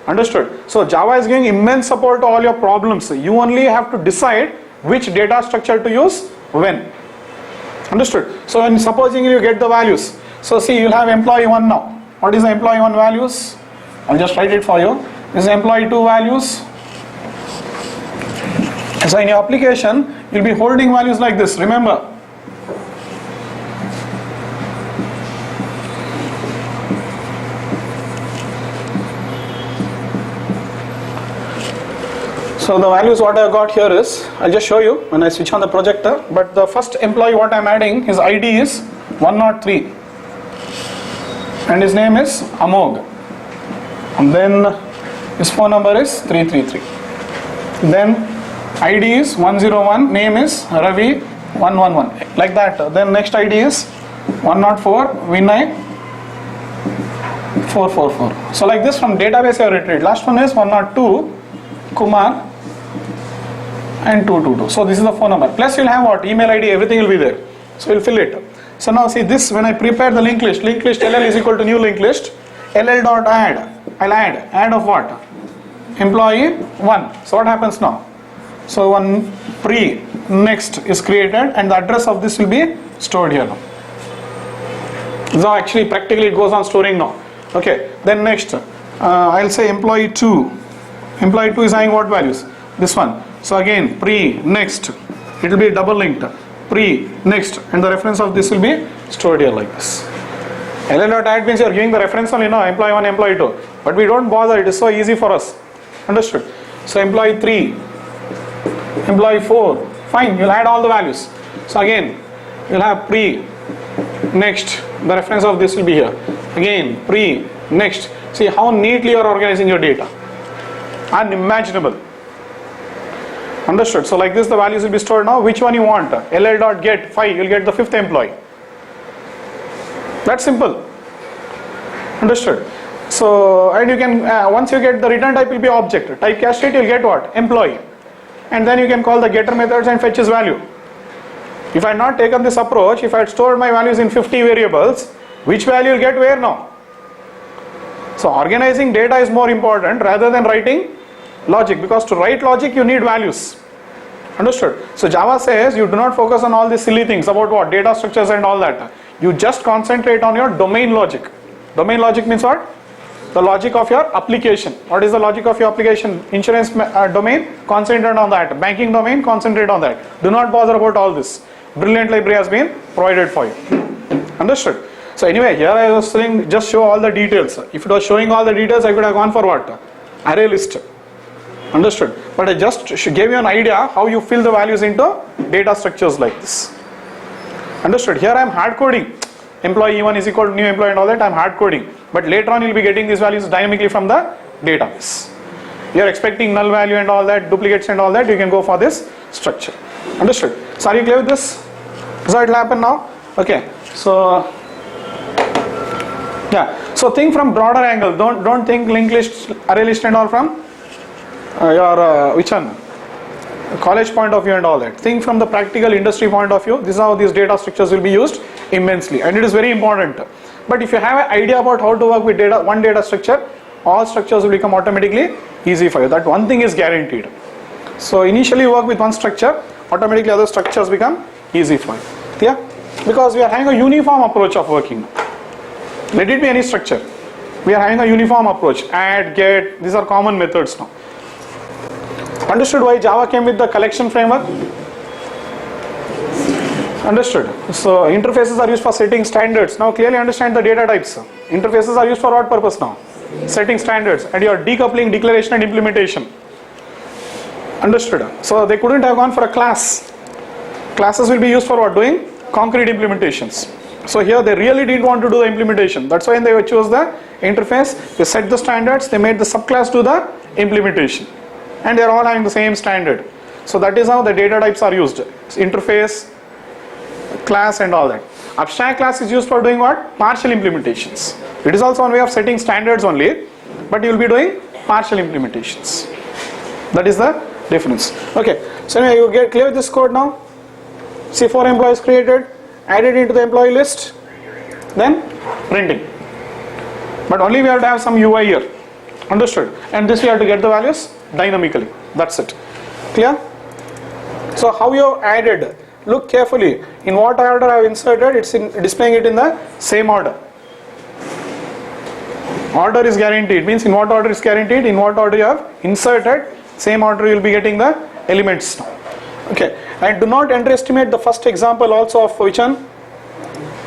Understood? So Java is giving immense support to all your problems. You only have to decide which data structure to use when. Understood? So when supposing you get the values. So see, you'll have employee 1 now. What is the employee 1 values? I'll just write it for you. This is employee 2 values. So in your application, you'll be holding values like this. Remember. So the values what I got here is, I'll just show you when I switch on the projector, but the first employee what I'm adding, his ID is 103 and his name is Amog, and then his phone number is 333, then ID is 101, name is Ravi 111, like that. Then next ID is 104 Vinay 444. So like this from database I retrieved. Last one is 102 Kumar and 222. So this is the phone number. Plus you'll have what? Email ID, everything will be there. So you'll fill it. So now see this, when I prepare the linked list LL is equal to new linked list, LL dot add. I'll add of what? Employee 1. So what happens now? So one pre next is created and the address of this will be stored here now. So actually practically it goes on storing now. Okay. Then next I'll say employee 2. Employee 2 is having what values? This one. So again pre next, it will be double linked, pre next, and the reference of this will be stored here like this. LL.add means you are giving the reference on employee 1, employee 2, but we don't bother, it is so easy for us. Understood? So employee 3, employee 4, fine, you'll add all the values. So again you'll have pre next, the reference of this will be here, again pre next. See how neatly you are organizing your data, unimaginable. Understood? So like this the values will be stored now. Which one you want? LL.get 5, you'll get the 5th employee. That's simple. Understood? So and you can once you get the return type will be object. Typecast it, you'll get what? Employee. And then you can call the getter methods and fetch his value. If I had not taken this approach, if I had stored my values in 50 variables, which value will get where now? So organizing data is more important rather than writing logic, because to write logic you need values. Understood? So Java says you do not focus on all these silly things about what? Data structures and all that. You just concentrate on your domain logic. Domain logic means what? The logic of your application. What is the logic of your application? Insurance domain, concentrate on that. Banking domain, concentrate on that. Do not bother about all this. Brilliant library has been provided for you. Understood? So anyway, here I was saying just show all the details. If it was showing all the details, I could have gone for what? Array list. Understood? But I just gave you an idea how you fill the values into data structures like this. Understood? Here I am hard coding. Employee 1 is equal to new employee and all that, I am hard coding. But later on you will be getting these values dynamically from the database. You are expecting null value and all that, duplicates and all that, you can go for this structure. Understood? So are you clear with this? So it will happen now? Okay. So yeah. So think from broader angle. Don't think linked list, array list and all from your which one? College point of view and all that. Think from the practical industry point of view. This is how these data structures will be used immensely, and it is very important. But if you have an idea about how to work with one data structure, all structures will become automatically easy for you. That one thing is guaranteed. So initially you work with one structure, automatically other structures become easy for you. Yeah? Because we are having a uniform approach of working. Let it be any structure. We are having a uniform approach. Add, get, these are common methods now. Understood why Java came with the collection framework? Understood. So interfaces are used for setting standards. Now clearly understand the data types. Interfaces are used for what purpose now? Setting standards, and you are decoupling declaration and implementation. Understood. So they couldn't have gone for a class. Classes will be used for what? Doing concrete implementations. So here they really didn't want to do the implementation. That's why they chose the interface. They set the standards. They made the subclass do the implementation. And they are all having the same standard. So that is how the data types are used. It's interface, class and all that. Abstract class is used for doing what? Partial implementations. It is also one way of setting standards only, but you will be doing partial implementations. That is the difference. Okay. So anyway, you get clear with this code now. See, 4 employees created. add it into the employee list, then printing. But only we have to have some UI here. Understood? And this we have to get the values dynamically. That's it. Clear? So how you have added? Look carefully. In what order I have inserted, it's displaying it in the same order. Order is guaranteed. Means in what order is guaranteed? In what order you have inserted, same order you will be getting the elements. Okay. And do not underestimate the first example also of which one?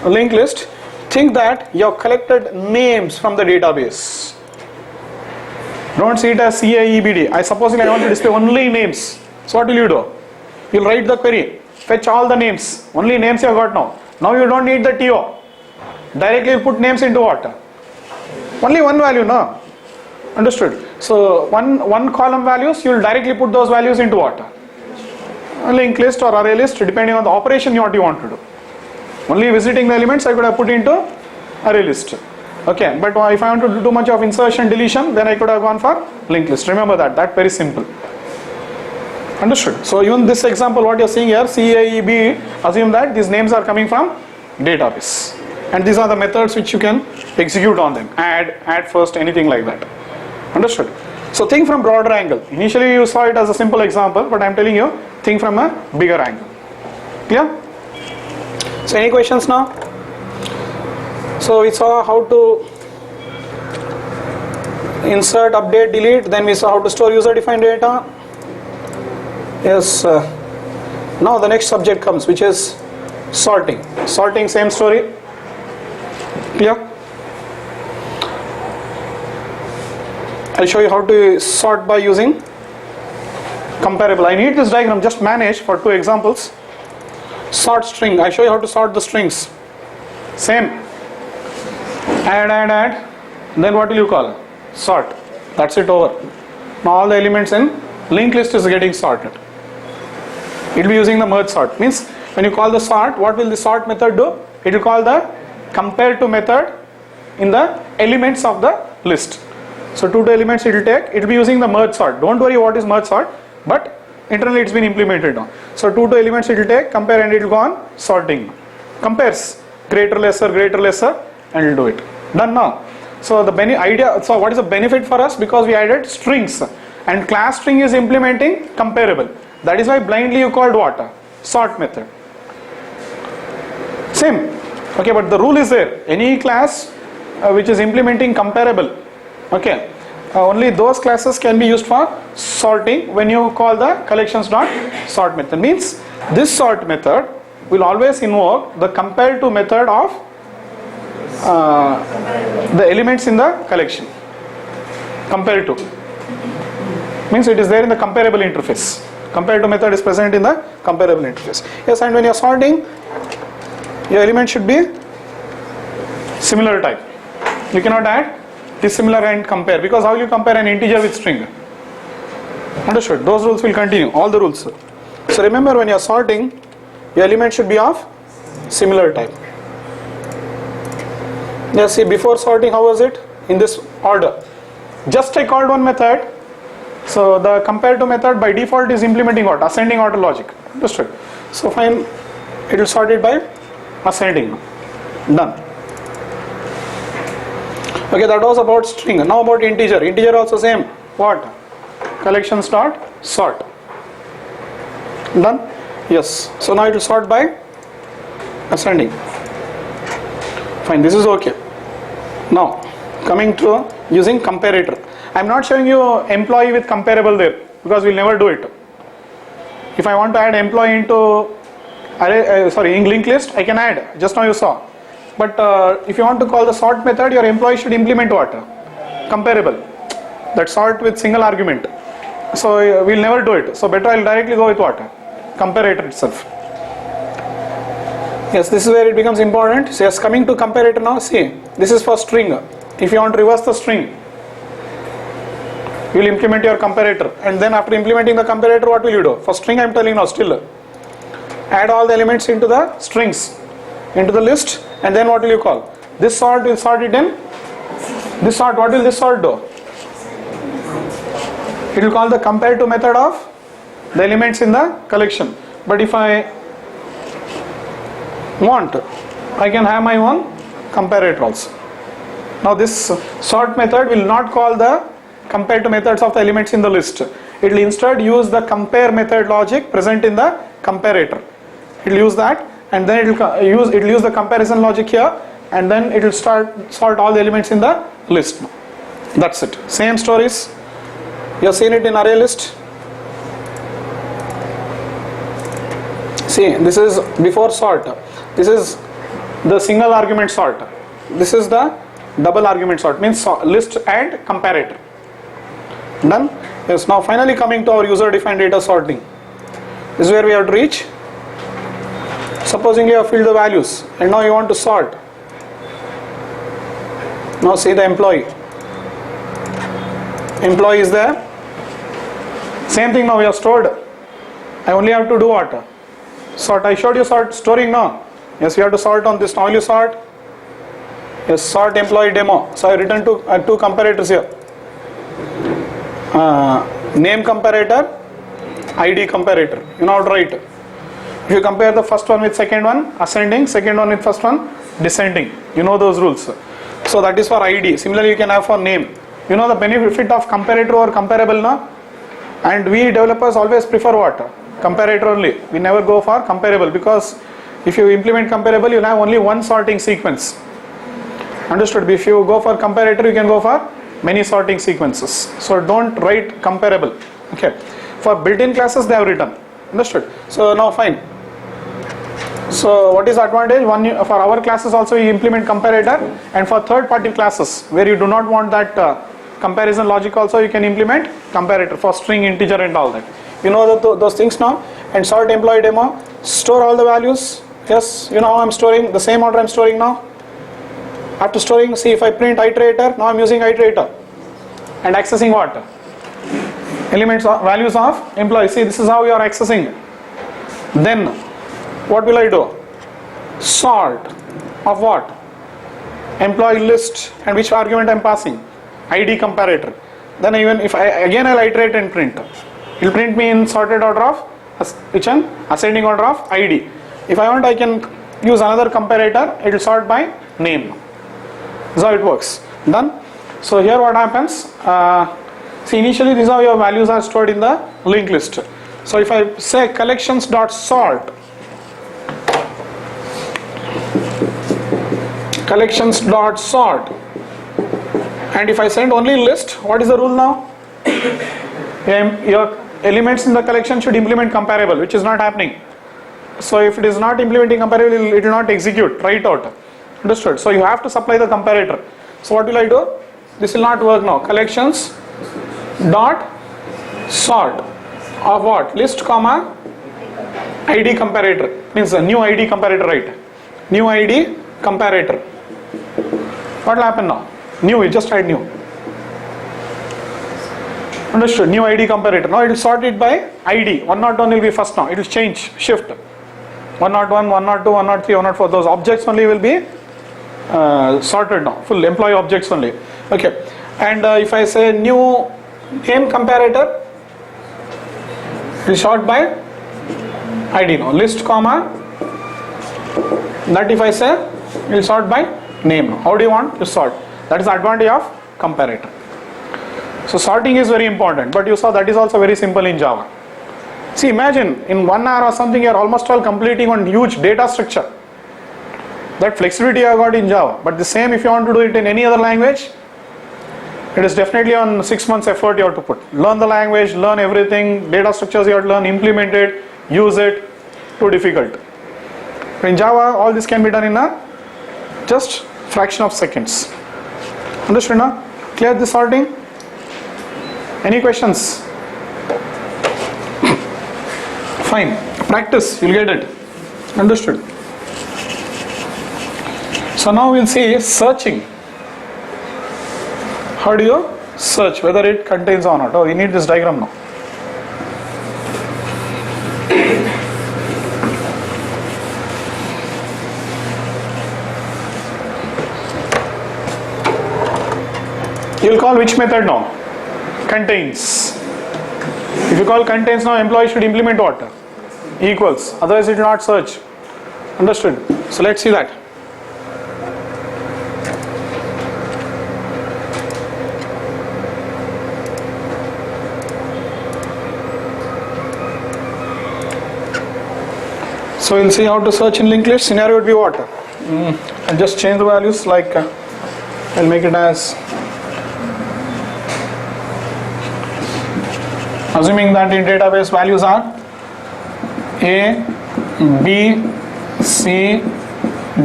Linked list. Think that you have collected names from the database. Don't see it as CAEBD. I suppose I want to display only names. So what will you do? You'll write the query. Fetch all the names. Only names you have got now. Now you don't need the TO. Directly you put names into what? Only one value, no? Understood? So one column values, you will directly put those values into what? A linked list or array list, depending on the operation what you want to do. Only visiting the elements I could have put into array list. Okay, but if I want to do too much of insertion deletion, then I could have gone for linked list. Remember that very simple. Understood? So even this example what you are seeing here, CAEB, assume that these names are coming from database. And these are the methods which you can execute on them. Add first, anything like that. Understood? So think from broader angle. Initially you saw it as a simple example, but I am telling you, think from a bigger angle. Clear? So any questions now? So we saw how to insert, update, delete. Then we saw how to store user-defined data. Yes. Now the next subject comes, which is sorting. Sorting, same story. Clear? I'll show you how to sort by using comparable. I need this diagram, just manage for 2 examples. Sort string. I show you how to sort the strings. Same. Add. Then what will you call? Sort. That's it, over. Now all the elements in linked list is getting sorted. It will be using the merge sort. Means when you call the sort, what will the sort method do? It will call the compare to method in the elements of the list. So 2 elements it will take. It will be using the merge sort. Don't worry what is merge sort, but internally it's been implemented now. So 2 elements it will take, compare, and it will go on sorting. Compares greater, lesser, and it will do it. Done now. So the idea. So what is the benefit for us? Because we added strings, and class string is implementing comparable. That is why blindly you called what? Sort method. Same. Okay, but the rule is there. Any class which is implementing comparable, okay, only those classes can be used for sorting when you call the collections.sort method. Means this sort method will always invoke the compare to method of the elements in the collection. Compare to means it is there in the comparable interface. Compare to method is present in the comparable interface. Yes, and when you are sorting, your element should be similar type. You cannot add dissimilar and compare, because how will you compare an integer with string? Understood? Those rules will continue, all the rules. So remember, when you are sorting, your element should be of similar type. Yes, see, before sorting, how was it? In this order. Just I called one method. So the compare to method by default is implementing what? Ascending order logic. Understood? So fine, it will sort it by ascending. Done. Okay, that was about string. Now about integer. Integer also same. What? Collections dot sort. Done? Yes. So now it will sort by ascending. Fine, this is okay. Now coming to using comparator. I am not showing you employee with comparable there, because we will never do it. If I want to add employee into in linked list, I can add. Just now you saw. But if you want to call the sort method, your employee should implement what? Comparable. That sort with single argument. So we will never do it. So better I will directly go with what? Comparator itself. Yes, this is where it becomes important. So yes, coming to comparator now, see, this is for string. If you want to reverse the string, you will implement your comparator, and then after implementing the comparator, what will you do? For string I am telling now still. Add all the elements into the strings, into the list, and then what will you call? This sort will sort it in. This sort, what will this sort do? It will call the compare to method of the elements in the collection. But if I want, I can have my own comparator also. Now this sort method will not call the compare to methods of the elements in the list. It will instead use the compare method logic present in the comparator. It will use that, and then it will use the comparison logic here, and then it will sort all the elements in the list. That's it. Same stories. You have seen it in array list. See, this is before sort. This is the single argument sort. This is the double argument sort, means list and comparator. Done? Yes, now finally coming to our user defined data sorting. This is where we have to reach. Supposing you have filled the values and now you want to sort. Now see the employee. Employee is there. Same thing now we have stored. I only have to do what? Sort. I showed you storing now. Yes, you have to sort on this. Now you sort. Yes, sort employee demo. So I written two comparators here. Name comparator, ID comparator. You know how to write. If you compare the first one with second one, ascending, second one with first one, descending. You know those rules. So that is for ID. Similarly, you can have for name. You know the benefit of comparator or comparable now? And we developers always prefer what? Comparator only. We never go for comparable, because if you implement comparable, you'll have only one sorting sequence. Understood? If you go for comparator, you can go for many sorting sequences. So don't write comparable. Okay. For built-in classes, they have written. Understood? So now fine. So what is the advantage? One, for our classes also we implement comparator, and for third-party classes where you do not want that comparison logic also, you can implement comparator for string, integer and all that. You know those things now. And sort employee demo, store all the values. Yes, you know how I'm storing, the same order I'm storing now. After storing, see if I print iterator, now I'm using iterator and accessing what? Elements of values of employee. See, this is how you are accessing. Then what will I do? Sort of what? Employee list, and which argument I'm passing? ID comparator. Then even if I'll iterate and print. It will print me in sorted order of which one? Ascending order of ID. If I want, I can use another comparator. It will sort by name. That's how it works. Done. So here what happens? See, initially these are your values are stored in the linked list. So if I say collections.sort, and if I send only list, what is the rule now? Your elements in the collection should implement comparable, which is not happening. So if it is not implementing comparable, it will not execute. Try it out. Understood? So you have to supply the comparator. So what will I do? This will not work now. Collections dot sort of what? List comma ID comparator. Means a new ID comparator, right? New ID comparator. What will happen now? New, you just write new. Understood? New ID comparator. Now it will sort it by ID. 101 will be first now. It will change, shift. 101, 102, 103, 104. Those objects only will be sorted now. Full employee objects only. Okay. And if I say new name comparator, it will sort by ID now. List comma. That if I say, it will sort by name now. How do you want to sort? That is the advantage of comparator. So sorting is very important, but you saw that is also very simple in Java. See, imagine in 1 hour or something you are almost all completing one huge data structure. That flexibility I got in Java, but the same if you want to do it in any other language, it is definitely on 6 months effort you have to put. Learn the language, learn everything, data structures you have to learn, implement it, use it, too difficult. But in Java, all this can be done in a just fraction of seconds. Understood now? Clear this sorting? Any questions? Fine. Practice, you'll get it. Understood. So now we'll see searching. How do you search whether it contains or not? Oh, we need this diagram now. You'll call which method now? Contains. If you call contains now, employee should implement what? Equals. Otherwise it will not search. Understood? So let's see that. So we'll see how to search in linked list. Scenario would be what? I'll just change the values, like I'll make it as, assuming that in database values are A, B, C,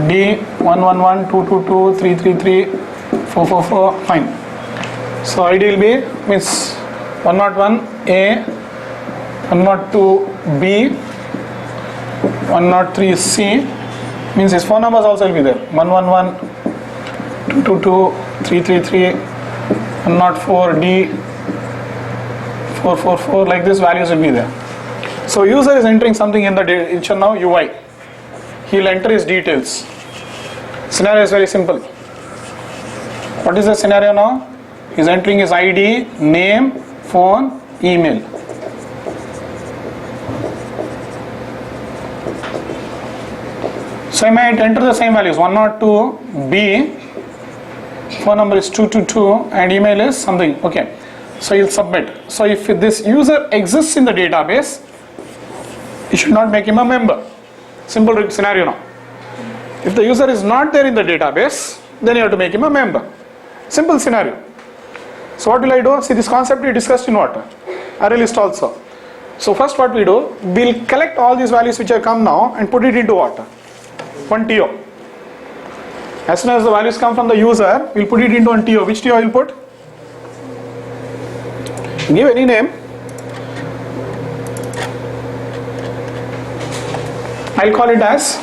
D, 111, 222, 333, 444, fine. So ID will be, means 101 A, 102 B, 103 C, means his phone numbers also will be there, 111, 222, 333, 104 D, 444, like this values will be there. So user is entering something in the now UI. He will enter his details. Scenario is very simple. What is the scenario now? He is entering his ID, name, phone, email. So I might enter the same values, 102 B, phone number is 222 and email is something, okay. So you'll submit. So if this user exists in the database, you should not make him a member. Simple scenario now. If the user is not there in the database, then you have to make him a member. Simple scenario. So what will I do? See, this concept we discussed in what? Array list also. So first what we do, we'll collect all these values which have come now and put it into what? One TO. As soon as the values come from the user, we'll put it into one TO. Which TO I will put? Give any name. I'll call it as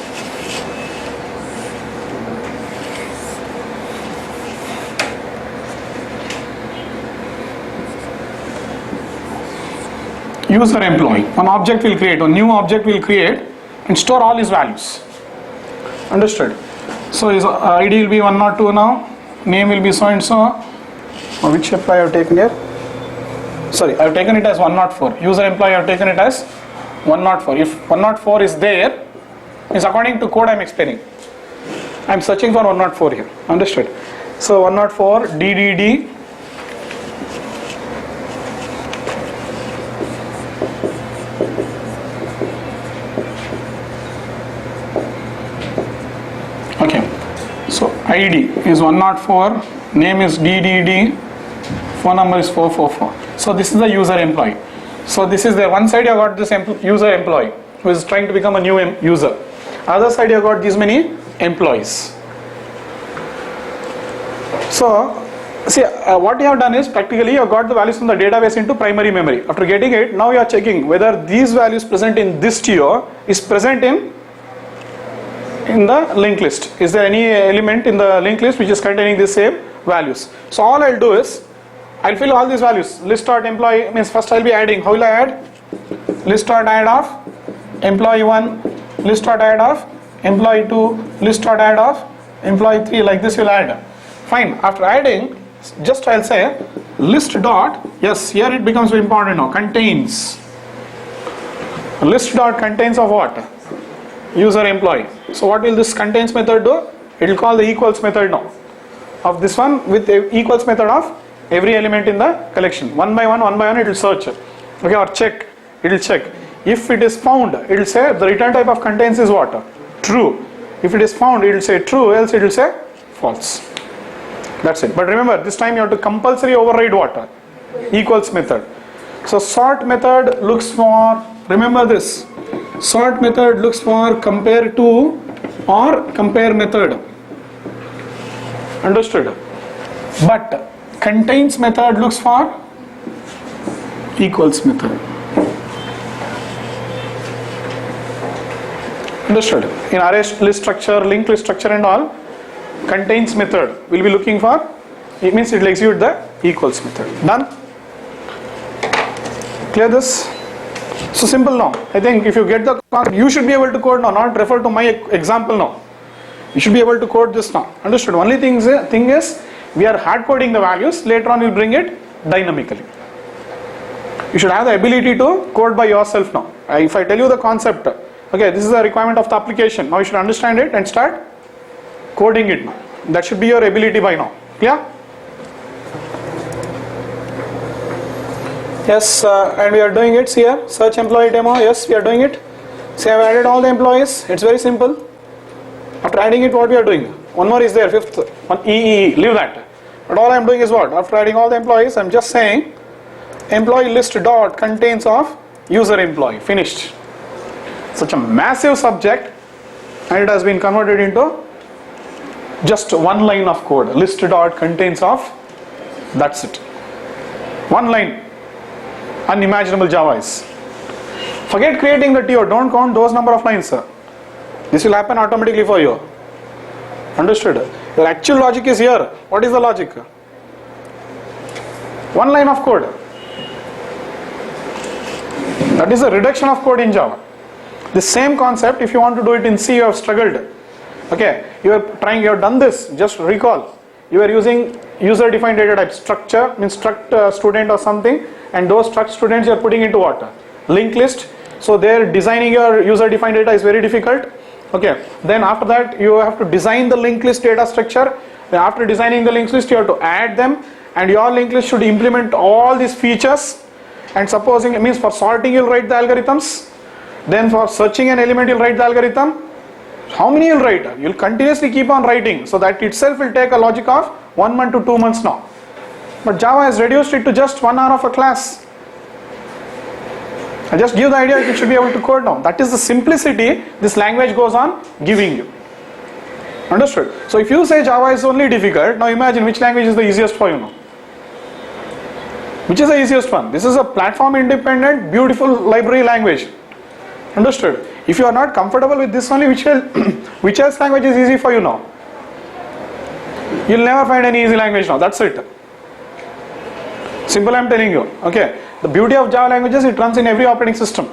user employee. One object will create, a new object will create and store all his values. Understood? So his ID will be 102 now, name will be so and so. Which employee I have taken here? Sorry, I have taken it as 104. User employee I have taken it as 104. If 104 is there, it's according to code I am explaining. I am searching for 104 here. Understood? So 104 DDD. Okay. So ID is 104, name is DDD, phone number is 444. So this is the user employee. So this is there. One side you have got this user employee who is trying to become a new user. Other side you have got these many employees. So see, what you have done is practically you have got the values from the database into primary memory. After getting it, now you are checking whether these values present in this TO is present in the linked list. Is there any element in the linked list which is containing the same values? So all I'll do is I'll fill all these values. List.employee means first I'll be adding. How will I add? List.add of employee 1, list.add of employee 2, list.add of employee 3, like this you'll add. Fine. After adding, just I'll say list dot, yes, here it becomes very important now, contains. List dot contains of what? User employee. So what will this contains method do? It will call the equals method now of this one with the equals method of every element in the collection. One by one it will search. Okay, or check. It will check. If it is found, it will say the return type of contains is what? True. If it is found, it will say true, else it will say false. That's it. But remember, this time you have to compulsory override what? Equals method. So sort method looks for, remember this, sort method looks for compare to or compare method. Understood? But contains method looks for equals method. Understood? In array list structure, linked list structure and all, contains method will be looking for, it means it will execute the equals method. Done? Clear this? So simple now. I think if you get the concept, you should be able to code now, not refer to my example now. You should be able to code this now. Understood? Only thing is we are hard coding the values, later on we'll bring it dynamically. You should have the ability to code by yourself now. If I tell you the concept, Okay, this is the requirement of the application. Now you should understand it and start coding it now. That should be your ability by now. Yeah? Yes, and we are doing it here. Search employee demo. Yes, we are doing it. See, I have added all the employees. It's very simple. After adding it, what we are doing? One more is there, fifth one, EE. Leave that. But all I am doing is what? After adding all the employees, I am just saying employee list dot contains of user employee. Finished. Such a massive subject, and it has been converted into just one line of code. List dot contains of. That's it. One line. Unimaginable Java is. Forget creating the TO. Don't count those number of lines, sir. This will happen automatically for you. Understood? Your actual logic is here. What is the logic? One line of code. That is a reduction of code in Java. The same concept, if you want to do it in C, you have struggled. Okay, you have done this. Just recall, you are using user-defined data type. Structure means struct student or something, and those struct students you are putting into what? Linked list. So there, designing your user-defined data is very difficult. Okay, then after that you have to design the linked list data structure. Then after designing the linked list, you have to add them, and your linked list should implement all these features. And supposing it means for sorting you'll write the algorithms, then for searching an element you'll write the algorithm. How many you'll write? You'll continuously keep on writing, so that itself will take a logic of 1 month to 2 months now. But Java has reduced it to just 1 hour of a class. I just give the idea you should be able to code now. That is the simplicity this language goes on giving you. Understood? So if you say Java is only difficult, now imagine which language is the easiest for you now. Which is the easiest one? This is a platform independent, beautiful library language. Understood? If you are not comfortable with this only, which else language is easy for you now? You'll never find any easy language now. That's it. Simple, I'm telling you. Okay. The beauty of Java languages, it runs in every operating system.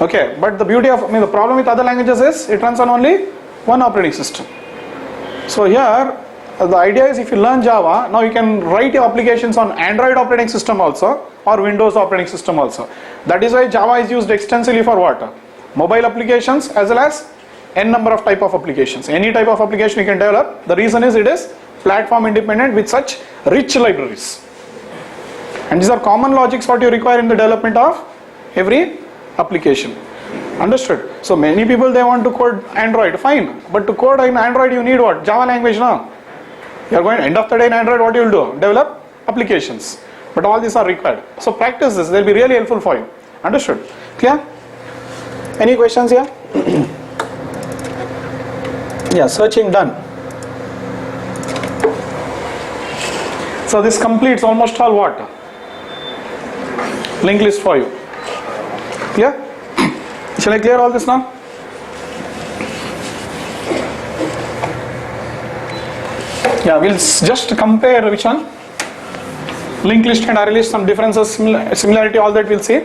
Okay. But the beauty of, the problem with other languages is it runs on only one operating system. So here, the idea is if you learn Java, now you can write your applications on Android operating system also or Windows operating system also. That is why Java is used extensively for what? Mobile applications as well as n number of type of applications. Any type of application you can develop. The reason is it is platform independent with such rich libraries. And these are common logics what you require in the development of every application. Understood? So many people they want to code Android, fine. But to code in Android you need what? Java language now. You are going end of the day in Android, what you will do? Develop applications. But all these are required. So practice this, they will be really helpful for you. Understood? Clear? Any questions here? Yeah, searching done. So this completes almost all what? Linked list for you. Clear? Shall I clear all this now? Yeah, we'll just compare which one? Linked list and array list, some differences, similarity, all that we'll see.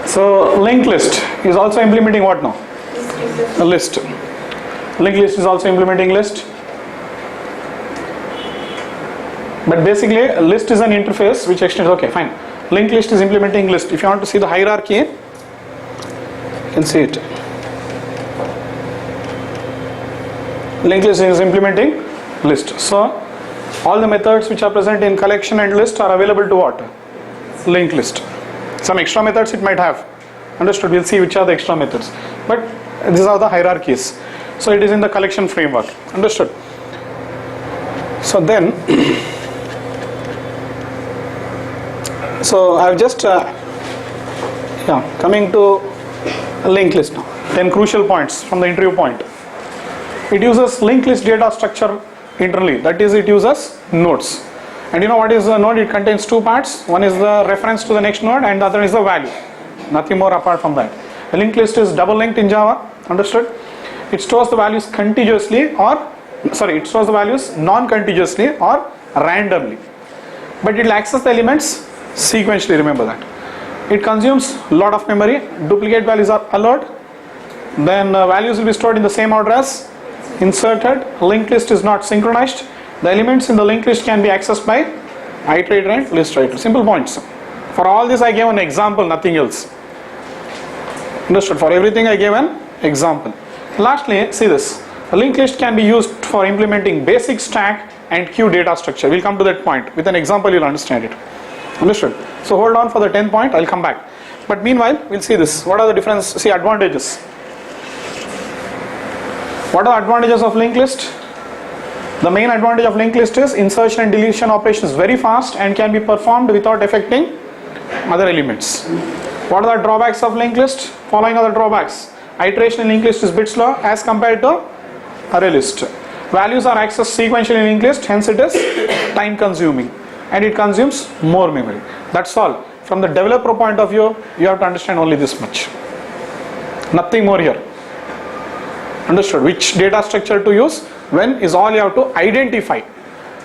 So linked list is also implementing what now? A list. Linked list is also implementing list. But basically a list is an interface which extends, okay fine. Linked list is implementing list. If you want to see the hierarchy, you can see it. Linked list is implementing list. So all the methods which are present in collection and list are available to what? Linked list. Some extra methods it might have. Understood? We'll see which are the extra methods. But these are the hierarchies. So it is in the collection framework. Understood? So then, so I've just coming to a linked list now. 10 crucial points from the interview point. It uses linked list data structure internally. That is, it uses nodes. And you know what is the node? It contains two parts. One is the reference to the next node and the other is the value. Nothing more apart from that. A linked list is double linked in Java. Understood? It stores the values contiguously it stores the values non-contiguously or randomly. But it will access the elements sequentially, remember that. It consumes a lot of memory. Duplicate values are allowed. Then values will be stored in the same order as inserted. Linked list is not synchronized. The elements in the linked list can be accessed by iterator and list writer. Simple points. For all this I gave an example, nothing else. Understood? For everything I gave an example. Lastly, see this. A linked list can be used for implementing basic stack and queue data structure. We'll come to that point. With an example you'll understand it. Understood? So hold on for the 10th point, I'll come back. But meanwhile, we'll see this. What are the difference? See, advantages. What are the advantages of linked list? The main advantage of linked list is insertion and deletion operation is very fast and can be performed without affecting other elements. What are the drawbacks of linked list? Following are the drawbacks. Iteration in linked list is bit slow as compared to array list. Values are accessed sequentially in linked list, hence it is time consuming and it consumes more memory. That's all. From the developer point of view, you have to understand only this much. Nothing more here. Understood? Which data structure to use, when is all you have to identify.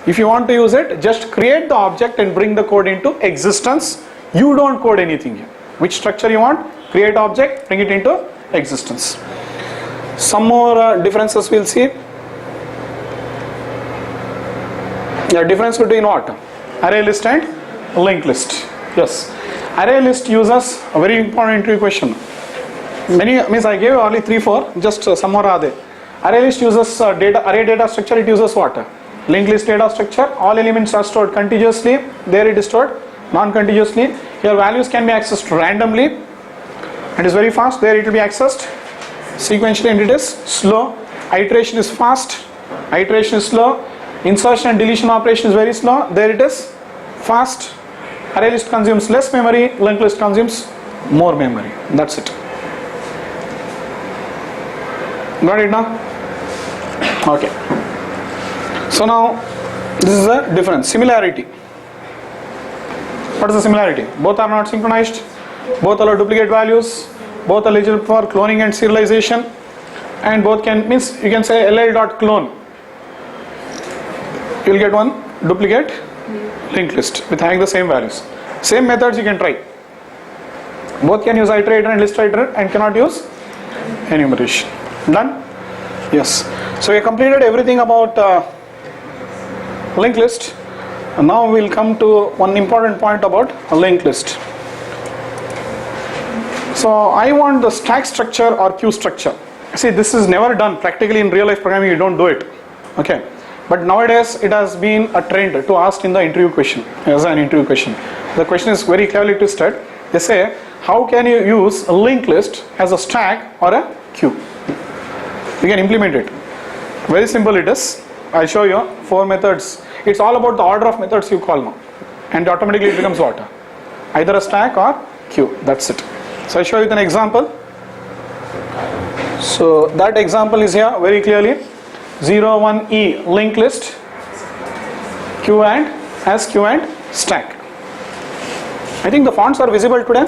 If you want to use it, just create the object and bring the code into existence. You don't code anything here. Which structure you want, create object, bring it into existence. Some more differences we'll see. The difference between what? Array list and linked list. Yes. Array list uses a very important interview question. I gave only 3-4, just some more are there. Array list uses array data structure, it uses what? Linked list data structure, all elements are stored contiguously, there it is stored non-contiguously. Here values can be accessed randomly and is very fast, there it will be accessed sequentially and it is slow. Iteration is fast, iteration is slow. Insertion and deletion operation is very slow, there it is fast. Array list consumes less memory, linked list consumes more memory. That's it. Got it now? Okay. So now this is the difference. Similarity. What is the similarity? Both are not synchronized, both allow duplicate values, both are eligible for cloning and serialization, and both can, means you can say ll.clone. You will get one duplicate linked list with having the same values. Same methods you can try. Both can use iterator and list writer and cannot use enumeration. Done? Yes. So we have completed everything about linked list. And now we will come to one important point about a linked list. So I want the stack structure or queue structure. See, this is never done practically in real life programming. You don't do it. Okay. But nowadays it has been a trend to ask in the interview question, as an interview question. The question is very clearly twisted. They say, how can you use a linked list as a stack or a queue? You can implement it. Very simple it is. I'll show you 4 methods. It's all about the order of methods you call now. And automatically it becomes what? Either a stack or queue. That's it. So I'll show you with an example. So that example is here very clearly. 01E linked list, queue and as queue and stack. I think the fonts are visible today.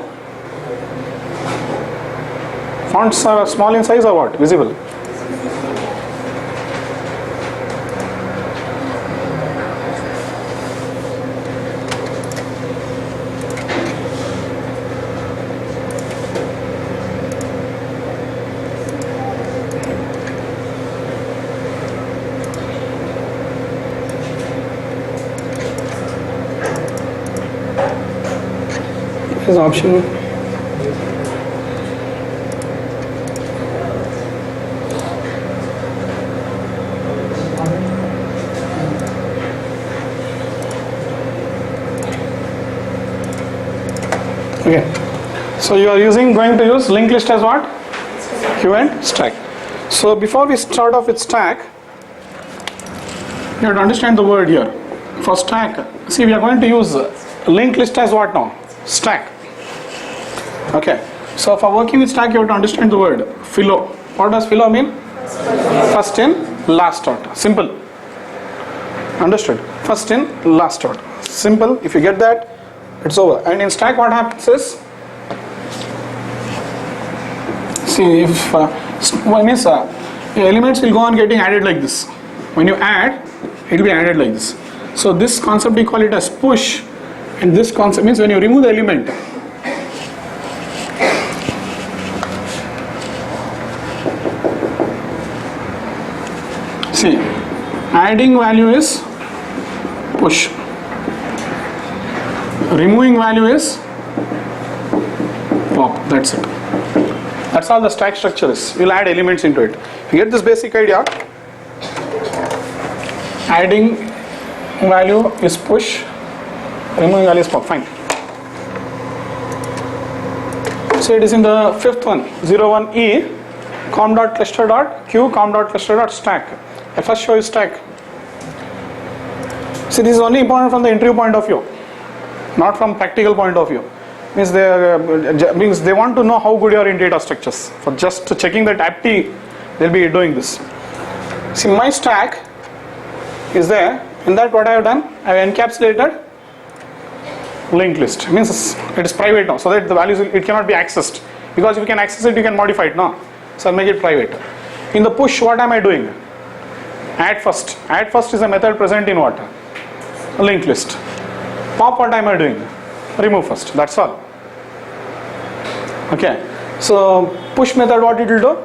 Fonts are small in size or what? Visible. Is option. Okay. So you are going to use linked list as what? Queue and stack. So before we start off with stack, you have to understand the word here. For stack, see, we are going to use linked list as what now? Stack. Okay, so for working with stack you have to understand the word philo. What does philo mean? First in, last out. Simple. Understood? First in, last out. Simple. If you get that, it's over. And in stack, what happens is, see, if one is elements will go on getting added like this. When you add, it will be added like this. So this concept we call it as push, and this concept means when you remove the element, see, adding value is push, removing value is pop. That's it. That's all the stack structure is. You'll add elements into it. You get this basic idea. Adding value is push, removing value is pop. Fine. So it is in the fifth one, 01E, com dot cluster dot q, com dot cluster dot stack. I first show you stack. See, this is only important from the interview point of view, not from practical point of view. Means they want to know how good you are in data structures. For just checking that aptitude, they'll be doing this. See, my stack is there. In that, what I have done, I have encapsulated linked list. Means it is private now, so that the values it cannot be accessed. Because if you can access it, you can modify it now. So I'll make it private. In the push, what am I doing? Add first. Add first is a method present in what? A linked list. Pop, what am I doing? Remove first. That's all. Okay. So push method, what it will do?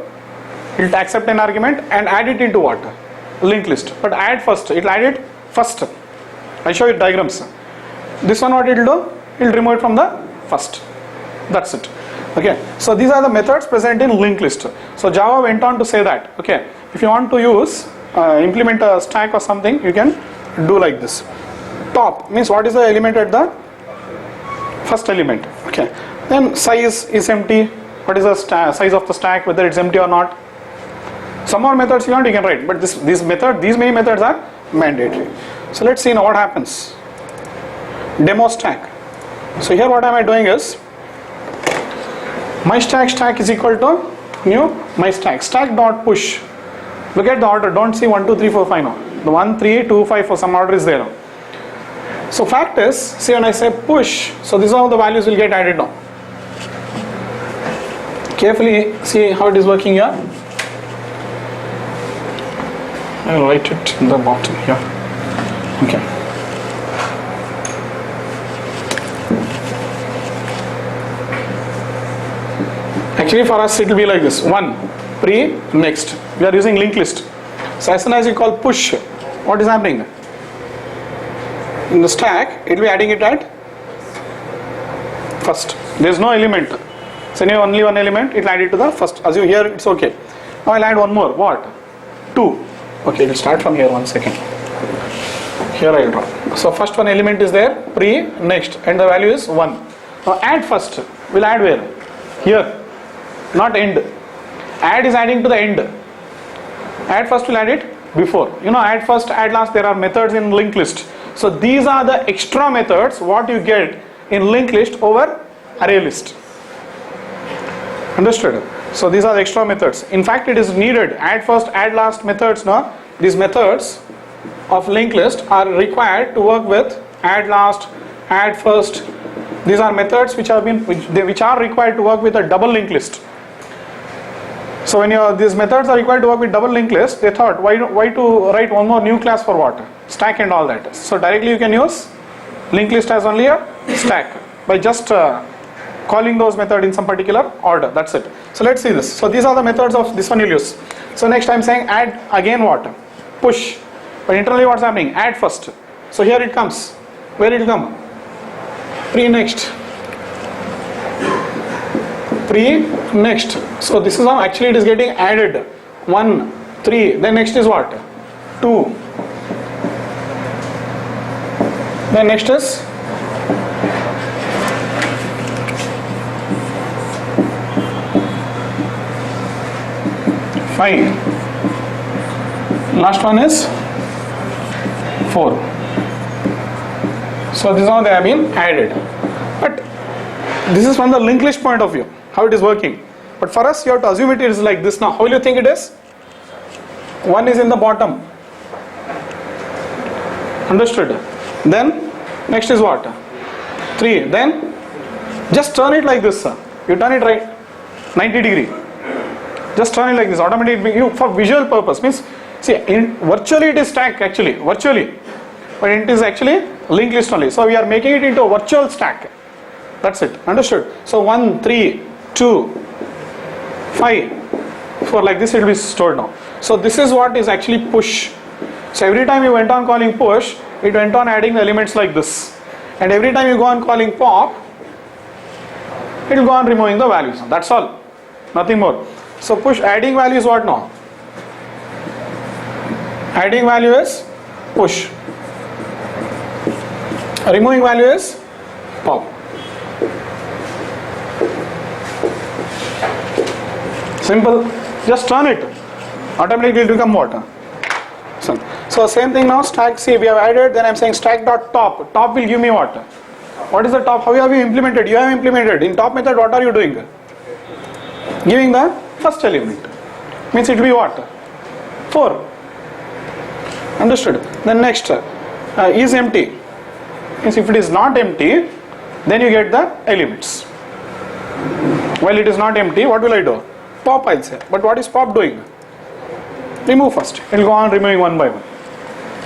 It will accept an argument and add it into what? Linked list. But add first. It will add it first. I show you diagrams. This one, what it will do? It will remove it from the first. That's it. Okay. So these are the methods present in linked list. So Java went on to say that. Okay. If you want to use implement a stack or something, you can do like this. Top means what is the element at the first element. Okay. Then size is empty. What is the size of the stack, whether it's empty or not. Some more methods you want, you can write, but these many methods are mandatory. So let's see now what happens. Demo stack. So here what am I doing is, my stack is equal to new my stack dot push. Look at the order, don't see 1 2 3 4 5 now. The 1 3 2 5 4, some order is there now. So fact is, see, when I say push, so these are all the values will get added now. Carefully see how it is working here. I will write it in the bottom here. Okay. Actually for us it will be like this. 1, pre, next. We are using linked list. So as soon as you call push, what is happening? In the stack, it will be adding it at first. There is no element. So only one element, it will add it to the first. As you hear, it's okay. Now I will add one more. What? 2. Okay, it will start from here, 1 second. Here I will draw. So first one element is there, pre, next, and the value is 1. Now add first. We'll add where? Here, not end. Add is adding to the end. Add first will add it before. You know, add first, add last, there are methods in linked list. So these are the extra methods what you get in linked list over array list. Understood? So these are the extra methods. In fact, it is needed. Add first, add last methods. No, these methods of linked list are required to work with add last, add first. These are methods which are required to work with a double linked list. So when these methods are required to work with double linked list, they thought why to write one more new class for what? Stack and all that. So directly you can use linked list as only a stack by just calling those methods in some particular order. That's it. So let's see this. So these are the methods of this one you'll use. So next I'm saying add again what? Push. But internally what's happening? Add first. So here it comes. Where it will come? Pre next. Pre next. So this is how actually it is getting added. 1, 3. Then next is what? 2. Then next is 5. Last one is 4. So this is how they have been added. But this is from the linked list point of view, how it is working. But for us, you have to assume it is like this now. How will you think it is? 1 is in the bottom. Understood? Then Next is what? 3. Then just turn it like this, sir. You turn it right 90 degree. Just turn it like this. Automatically, you for visual purpose means, see, virtually it is stack actually, virtually, but it is actually linked list only. So we are making it into a virtual stack. That's it. Understood? So 1, 3, 2, 5, 4, like this it will be stored now. So this is what is actually push. So every time you went on calling push, it went on adding the elements like this. And every time you go on calling pop, it will go on removing the values. That's all. Nothing more. So push adding value is what now? Adding value is push. Removing value is pop. Simple. Just turn it. Automatically it will become what? So same thing now, stack, see we have added, then I am saying stack dot top. Top will give me what? What is the top? How have you implemented? You have implemented. In top method, what are you doing? Giving the first element. Means it will be what? 4. Understood? Then next, is empty. Means if it is not empty, then you get the elements. While it is not empty, what will I do? Pop I'll say. But what is pop doing? Remove first. It will go on removing one by one.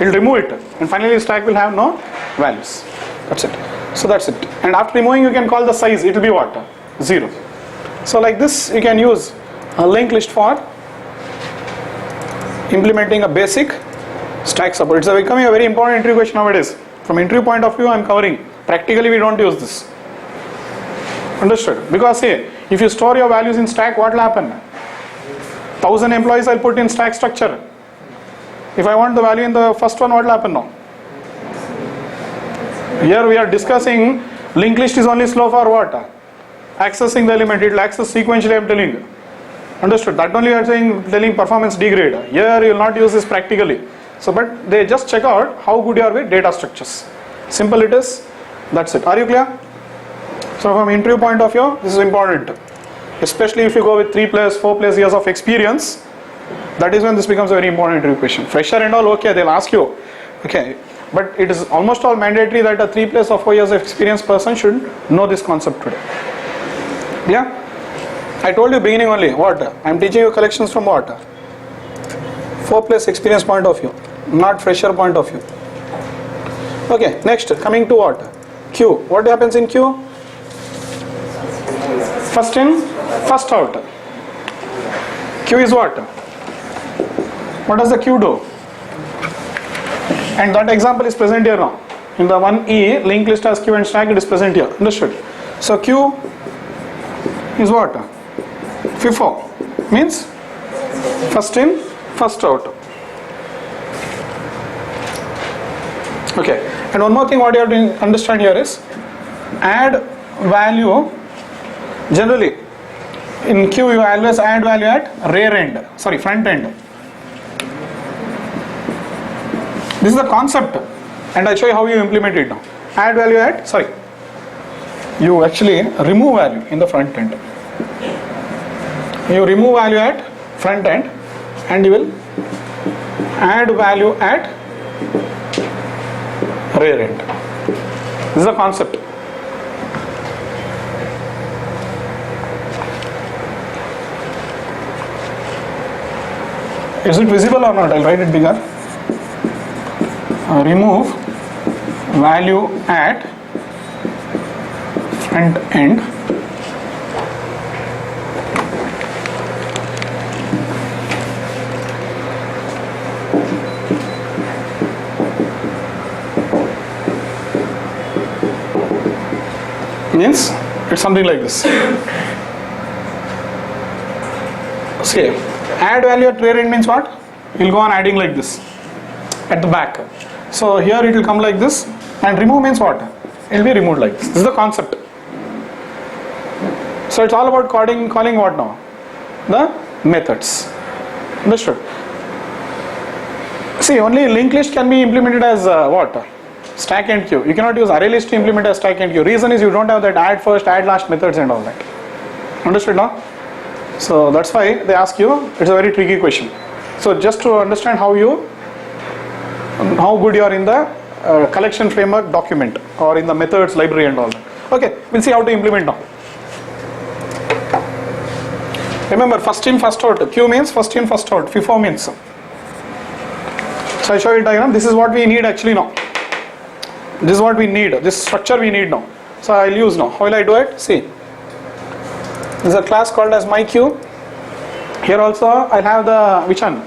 It will remove it. And finally the stack will have no values. That's it. So that's it. And after removing you can call the size. It will be what? 0. So like this you can use a linked list for implementing a basic stack support. It's becoming a very important interview question nowadays. From interview point of view I am covering. Practically we don't use this. Understood? Because say if you store your values in stack, what will happen? 1000 employees I'll put in stack structure. If I want the value in the first one, what will happen now? Here we are discussing linked list is only slow for what? Accessing the element. It will access sequentially, I am telling. Understood? That only we are saying telling performance degrade. Here you will not use this practically. So but they just check out how good you are with data structures. Simple it is. That's it. Are you clear? So from interview point of view, this is important. Especially if you go with 3+, 4+ years of experience, that is when this becomes a very important interview question. Fresher and all, okay, they'll ask you, okay, but it is almost all mandatory that a 3+ or 4 years of experienced person should know this concept today. Yeah? I told you beginning only, what? I am teaching you collections from what? 4+ experience point of view, not fresher point of view. Okay, next, coming to what? Q. What happens in Q? First in, first out. Q is what? What does the Q do? And that example is present here now. In the 1E, linked list as Q and stack, it is present here. Understood? So Q is what? FIFO. Means first in, first out. Okay. And one more thing what you have to understand here is add value. Generally, in Q you always add value at front end. This is the concept, and I'll show you how you implement it now. Add value at, you actually remove value in the front end. You remove value at front end, and you will add value at rear end. This is the concept. Is it visible or not? I'll write it bigger. Remove value at front end means it's something like this. See, add value at rear end means what? You'll go on adding like this at the back. So here it will come like this, and remove means what? It will be removed like this. This is the concept. So it's all about calling what now? The methods. Understood? See, only linked list can be implemented as what? Stack and queue. You cannot use array list to implement as stack and queue. Reason is you don't have that add first, add last methods and all that. Understood now? So that's why they ask you. It's a very tricky question. So just to understand how good you are in the collection framework document or in the methods library and all that. Okay, we'll see how to implement now. Remember, first in, first out. Q means first in, first out. FIFO means. So I show you diagram. This is what we need actually now. This is what we need. This structure we need now. So I'll use now. How will I do it? See. This is a class called as myQ. Here also I'll have the which one?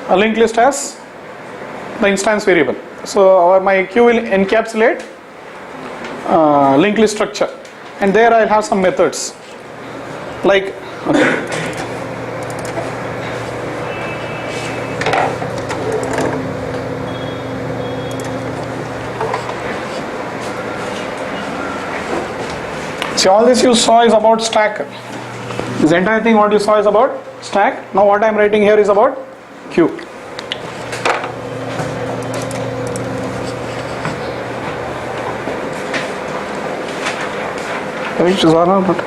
A linked list as the instance variable. So my Q will encapsulate linked list structure, and there I'll have some methods like okay. See, all this you saw is about stack. This entire thing what you saw is about stack. Now what I am writing here is about queue. Which is all but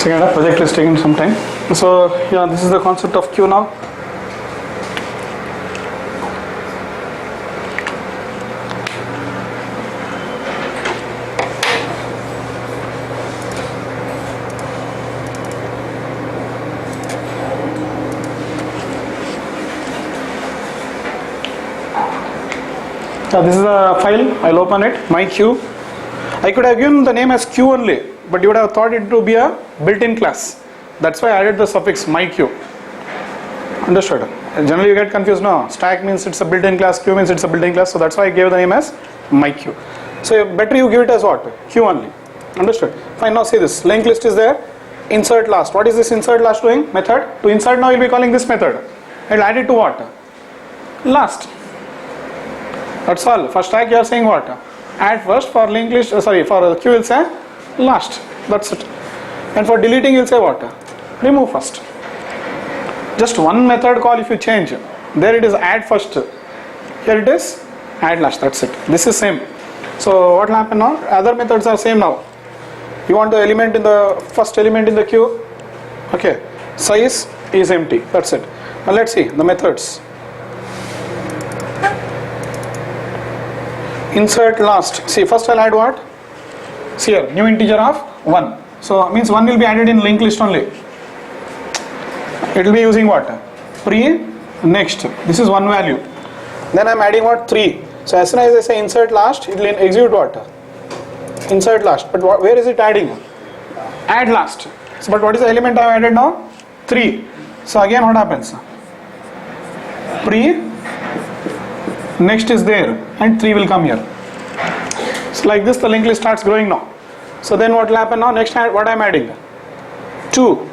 second project is taking some time. So yeah, this is the concept of queue now. So this is a file. I'll open it. myQ. I could have given the name as Q only, but you would have thought it to be a built-in class. That's why I added the suffix myQ. Understood? And generally you get confused. No, stack means it's a built-in class, Q means it's a built-in class. So that's why I gave the name as myQ. So better you give it as what? Q only. Understood? Fine. Now see this. Linked list is there. Insert last. What is this insert last doing? Method. To insert now, you'll be calling this method. I'll add it to what? Last. That's all. For stack you are saying what? Add first. For linked list, for Q will say last. That's it. And for deleting you'll say what? Remove first. Just one method call if you change. There it is add first. Here it is add last. That's it. This is same. So what will happen now? Other methods are same now. You want the element in the first element in the queue. Okay. Size is empty. That's it. Now let's see the methods. Insert last. See, first I'll add what? See here, new integer of 1. So means 1 will be added in linked list only. It will be using what? Pre next. This is one value. Then I'm adding what? 3. So as soon as I say insert last, it will execute what? Insert last. But where is it adding? Add last. So, but what is the element I have added now? 3. So again what happens? Pre next is there and 3 will come here. So like this the linked list starts growing now. So then what will happen now? Next what I am adding? 2.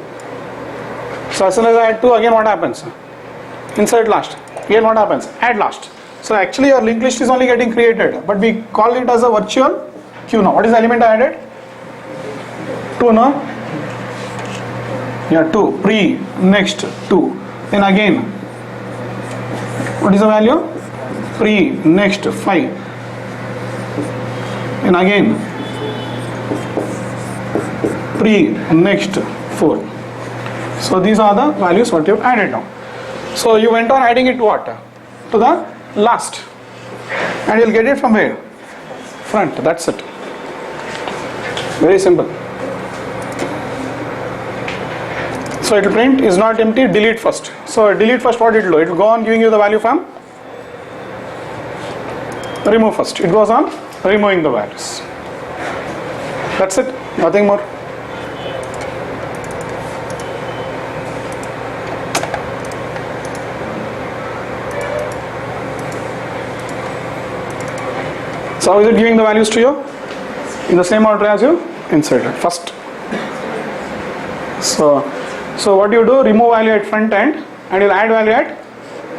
So as soon as I add 2, again what happens? Insert last. Again what happens? Add last. So actually your linked list is only getting created, but we call it as a virtual queue now. What is the element I added? 2 no? Yeah, 2. Pre next 2. Then again what is the value? Pre next 5. And again pre next 4. So these are the values what you have added now. So you went on adding it to what? To the last. And you'll get it from where? Front. That's it. Very simple. So it will print is not empty, delete first. So delete first, what it will do? It will go on giving you the value from remove first. It goes on removing the values. That's it. Nothing more. So how is it giving the values to you? In the same order as you inserted first. So what you do? Remove value at front end and you'll add value at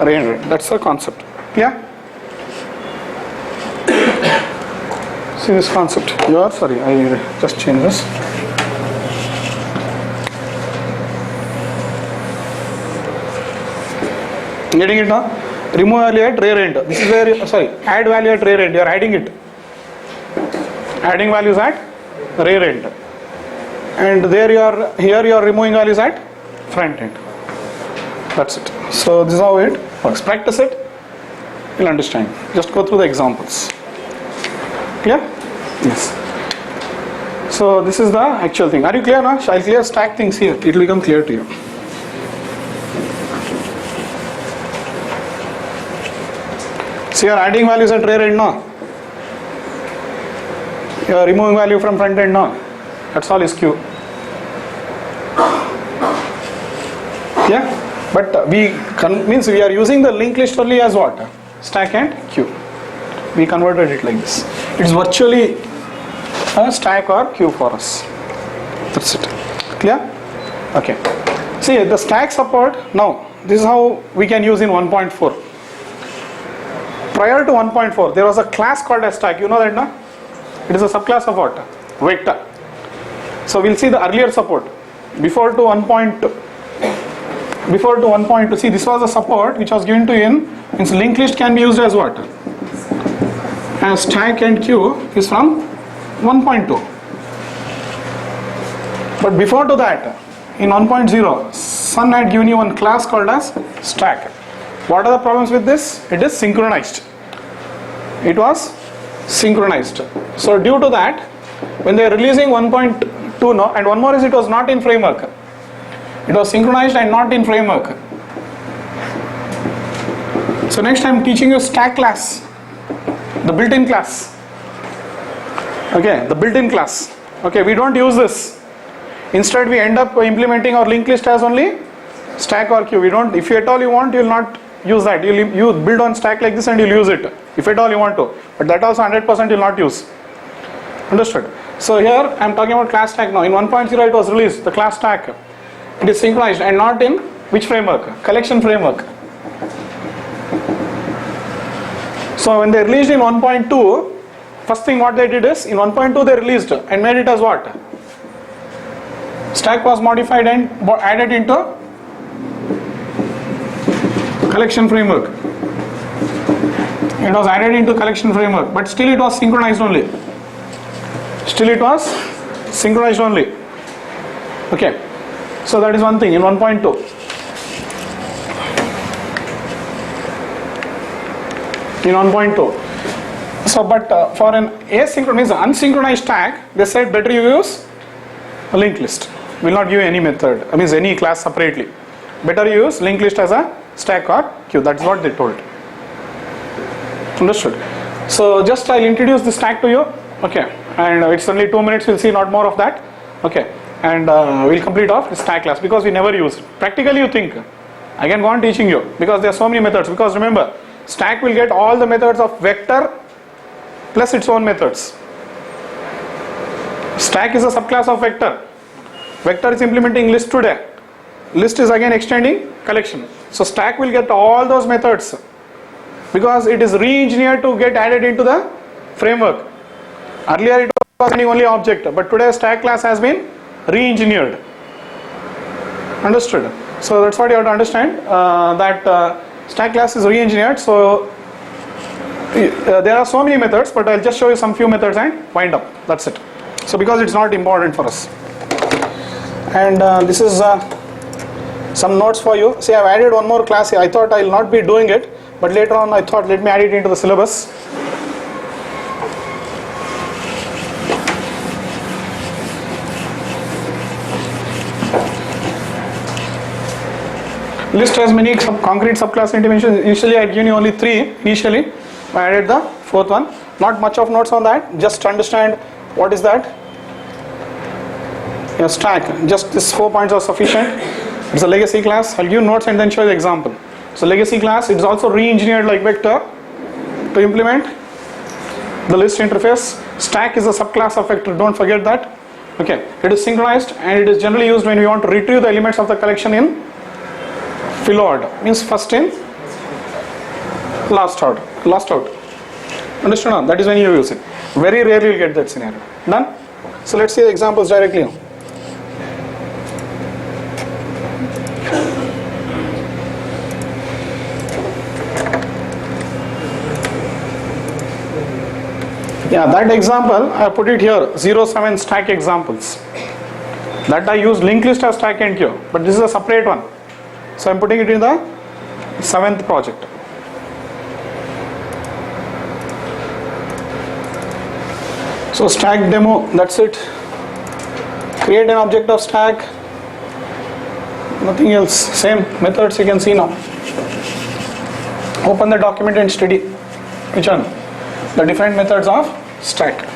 rearranged. That's the concept. Clear? See this concept. Sorry, I just changed this. Getting it now? Remove value at rear end. This is where add value at rear end. You are adding it. Adding values at rear end. And here you are removing values at front end. That's it. So this is how it works. Practice it. You'll understand. Just go through the examples. Clear? Yes. So this is the actual thing. Are you clear now? I'll clear stack things here. It will become clear to you. So you are adding values at rear end now. You are removing value from front end now. That's all is Q. Yeah? But means we are using the linked list only as what? Stack and queue. We converted it like this. It is virtually a stack or queue for us. That's it. Clear? Okay. See the stack support. Now this is how we can use in 1.4. Prior to 1.4 there was a class called as stack. You know that, no? It is a subclass of what? Vector. So we'll see the earlier support. Before to 1.2, see this was a support which was given to in, means linked list can be used as what? As stack and queue is from 1.2. But before to that, in 1.0, Sun had given you one class called as stack. What are the problems with this? It is synchronized. It was synchronized. So due to that, when they are releasing 1.2 now, and one more is it was not in framework. It was synchronized and not in framework. So next I am teaching you stack class, the built-in class. Okay, the built-in class. Okay, we don't use this. Instead we end up implementing our linked list as only stack or queue. We don't. If at all you want, you will not use that. You build on stack like this and you'll use it. If at all you want to. But that also 100% you'll not use. Understood? So here I am talking about class stack now. In 1.0 it was released, the class stack. It is synchronized and not in which framework? Collection framework. So when they released in 1.2, first thing what they did is, in 1.2 they released and made it as what? Stack was modified and added into collection framework. It was added into collection framework, but still it was synchronized only. Still it was synchronized only. Okay. So that is one thing in 1.2. In 1.2. So but for an asynchronous, unsynchronized stack, they said better you use a linked list. Will not give you any method, means any class separately. Better you use linked list as a stack or queue. That's what they told. Understood? So just I'll introduce the stack to you. Okay. And it's only 2 minutes, we'll see, not more of that. Okay. And we'll complete off the stack class because we never use it. Practically you think. I can go on teaching you because there are so many methods. Because remember, stack will get all the methods of vector plus its own methods. Stack is a subclass of vector. Vector is implementing list today. List is again extending collection. So stack will get all those methods because it is re-engineered to get added into the framework. Earlier it was only object, but today stack class has been re-engineered. Understood? So that's what you have to understand, that stack class is re-engineered. So there are so many methods, but I'll just show you some few methods and wind up. That's it. So because it's not important for us. And this is some notes for you. See, I've added one more class here. I thought I'll not be doing it, but later on I thought let me add it into the syllabus. List has many concrete subclass interventions. Initially I had given you only 3 initially. I added the 4th one. Not much of notes on that. Just understand what is that. Your stack. Just these 4 points are sufficient. It's a legacy class. I'll give notes and then show you the example. So legacy class, it's also re-engineered like vector to implement the list interface. Stack is a subclass of vector. Don't forget that. Okay. It is synchronized and it is generally used when we want to retrieve the elements of the collection in fill order, means first in Lost out. Understand? That is when you use it. Very rarely you will get that scenario. Done? So let's see the examples directly now. Yeah, that example I put it here, 07 stack examples. That I use linked list as stack and queue, but this is a separate one. So I'm putting it in the 7th project. So stack demo, that's it. Create an object of stack. Nothing else. Same methods you can see now. Open the document and study. Which one? The different methods of stack.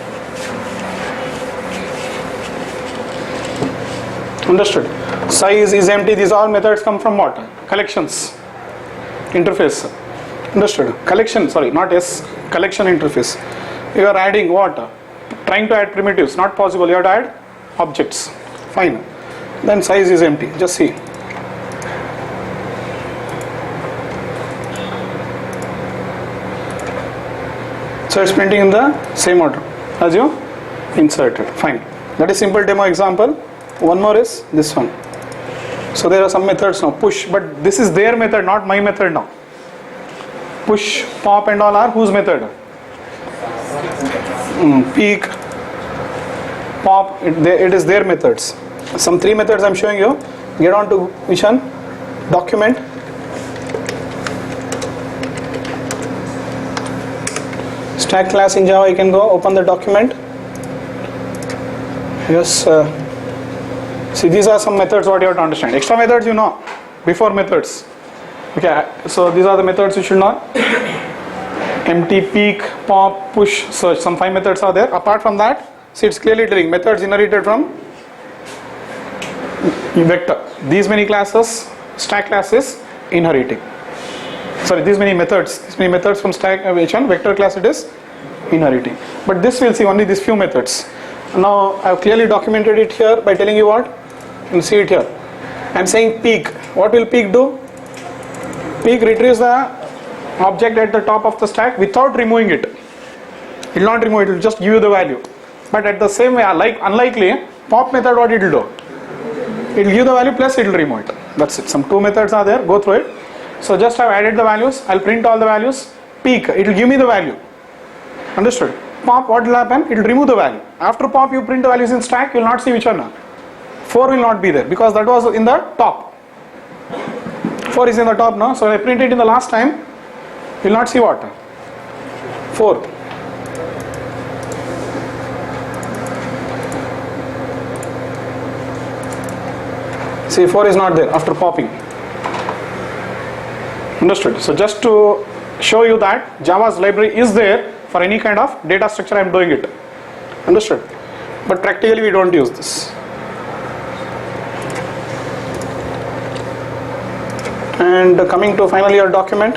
Understood? Size is empty. These all methods come from what? Collections interface. Understood? Collection, sorry, not S. Collection interface. You are adding what? Trying to add primitives. Not possible. You have to add objects. Fine. Then size is empty. Just see. So it's printing in the same order as you inserted. Fine. That is simple demo example. One more is this one. So there are some methods now. Push, but this is their method, not my method now. Push, pop and all are whose method? Peek, pop, it is their methods. Some 3 methods I'm showing you. Get on to which one? Document. Stack class in Java, you can go open the document. Yes. See, these are some methods what you have to understand. Extra methods you know before methods. Okay, so these are the methods you should know. Empty, peek, pop, push, search. Some 5 methods are there. Apart from that, see, it's clearly telling methods inherited from vector. These many classes, stack class is inheriting. Sorry, these many methods from stack, which one? Vector class it is inheriting. But this we'll see only these few methods. Now I have clearly documented it here by telling you what? You can see it here. I am saying peek. What will peek do? Peek retrieves the object at the top of the stack without removing it. It will not remove it, will just give you the value. But at the same way, unlikely, pop method what it will do? It will give the value plus it will remove it. That's it. Some 2 methods are there, go through it. So just I've added the values, I'll print all the values. Peek, it will give me the value. Understood? Pop, what will happen? It will remove the value. After pop, you print the values in stack, you will not see which one. 4 will not be there because that was in the top. 4 is in the top now, so I print it in the last time. You will not see what? 4. See, 4 is not there after popping. Understood? So just to show you that Java's library is there for any kind of data structure I am doing it. Understood? But practically we don't use this. And coming to finally your document.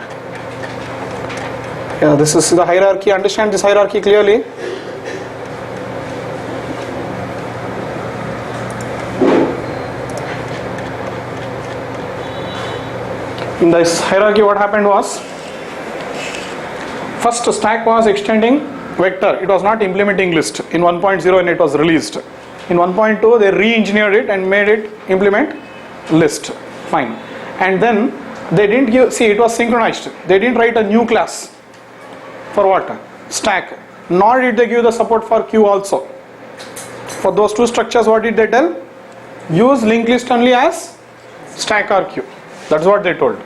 Yeah, this is the hierarchy. Understand this hierarchy clearly. In this hierarchy what happened was, first stack was extending vector. It was not implementing list in 1.0 when it was released. In 1.2 they re-engineered it and made it implement list. Fine. And then they didn't give, see, it was synchronized. They didn't write a new class for what? Stack. Nor did they give the support for queue also. For those 2 structures what did they tell? Use linked list only as stack or queue. That's what they told.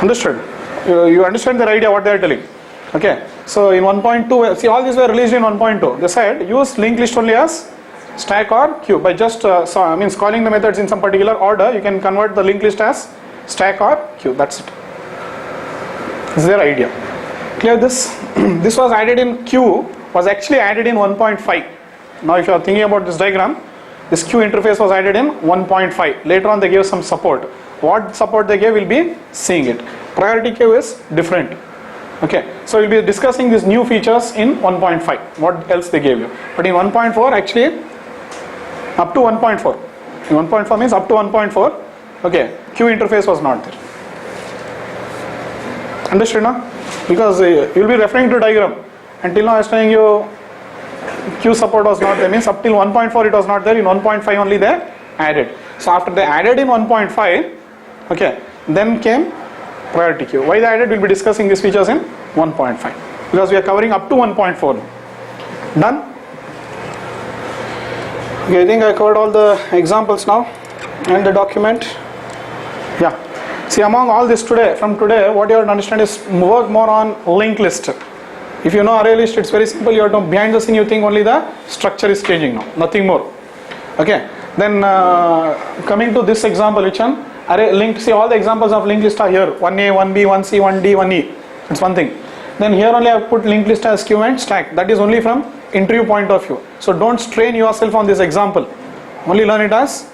Understood? You understand their idea what they are telling. Okay. So in 1.2, see, all these were released in 1.2. They said use linked list only as stack or queue. By just calling the methods in some particular order, you can convert the linked list as stack or queue. That's it. This is their idea. Clear this? This was added in queue, was actually added in 1.5. Now if you are thinking about this diagram, this queue interface was added in 1.5. Later on they gave some support. What support they gave, we'll be seeing it. Priority queue is different. Okay, so we'll be discussing these new features in 1.5. What else they gave you? But in 1.4 actually up to 1.4. In 1.4 means up to 1.4. Okay, queue interface was not there. Understood now? Because you'll be referring to diagram. Until now I was telling you Q support was not there, means up till 1.4 it was not there, in 1.5 only they added. So after they added in 1.5, okay, then came priority queue. Why they added, we'll be discussing these features in 1.5, because we are covering up to 1.4. Done? Okay, I think I covered all the examples now and the document. Yeah. See, among all this today, from today, what you have to understand is work more on linked list. If you know array list, it's very simple. You have to, behind the scene, you think only the structure is changing now, nothing more. Okay. Then coming to this example, which one? Array linked. See, all the examples of linked list are here. 1A, 1B, 1C, 1D, 1E. It's one thing. Then here only I have put linked list as queue and stack. That is only from interview point of view. So don't strain yourself on this example. Only learn it as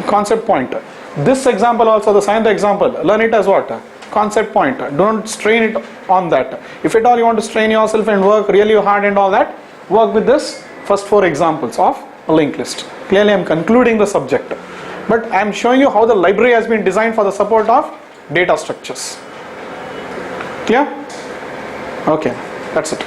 concept point. This example also, the sign the example, learn it as what? Concept point. Don't strain it on that. If at all you want to strain yourself and work really hard and all that, work with this first 4 examples of a linked list. Clearly I am concluding the subject. But I am showing you how the library has been designed for the support of data structures. Clear? Okay, that's it.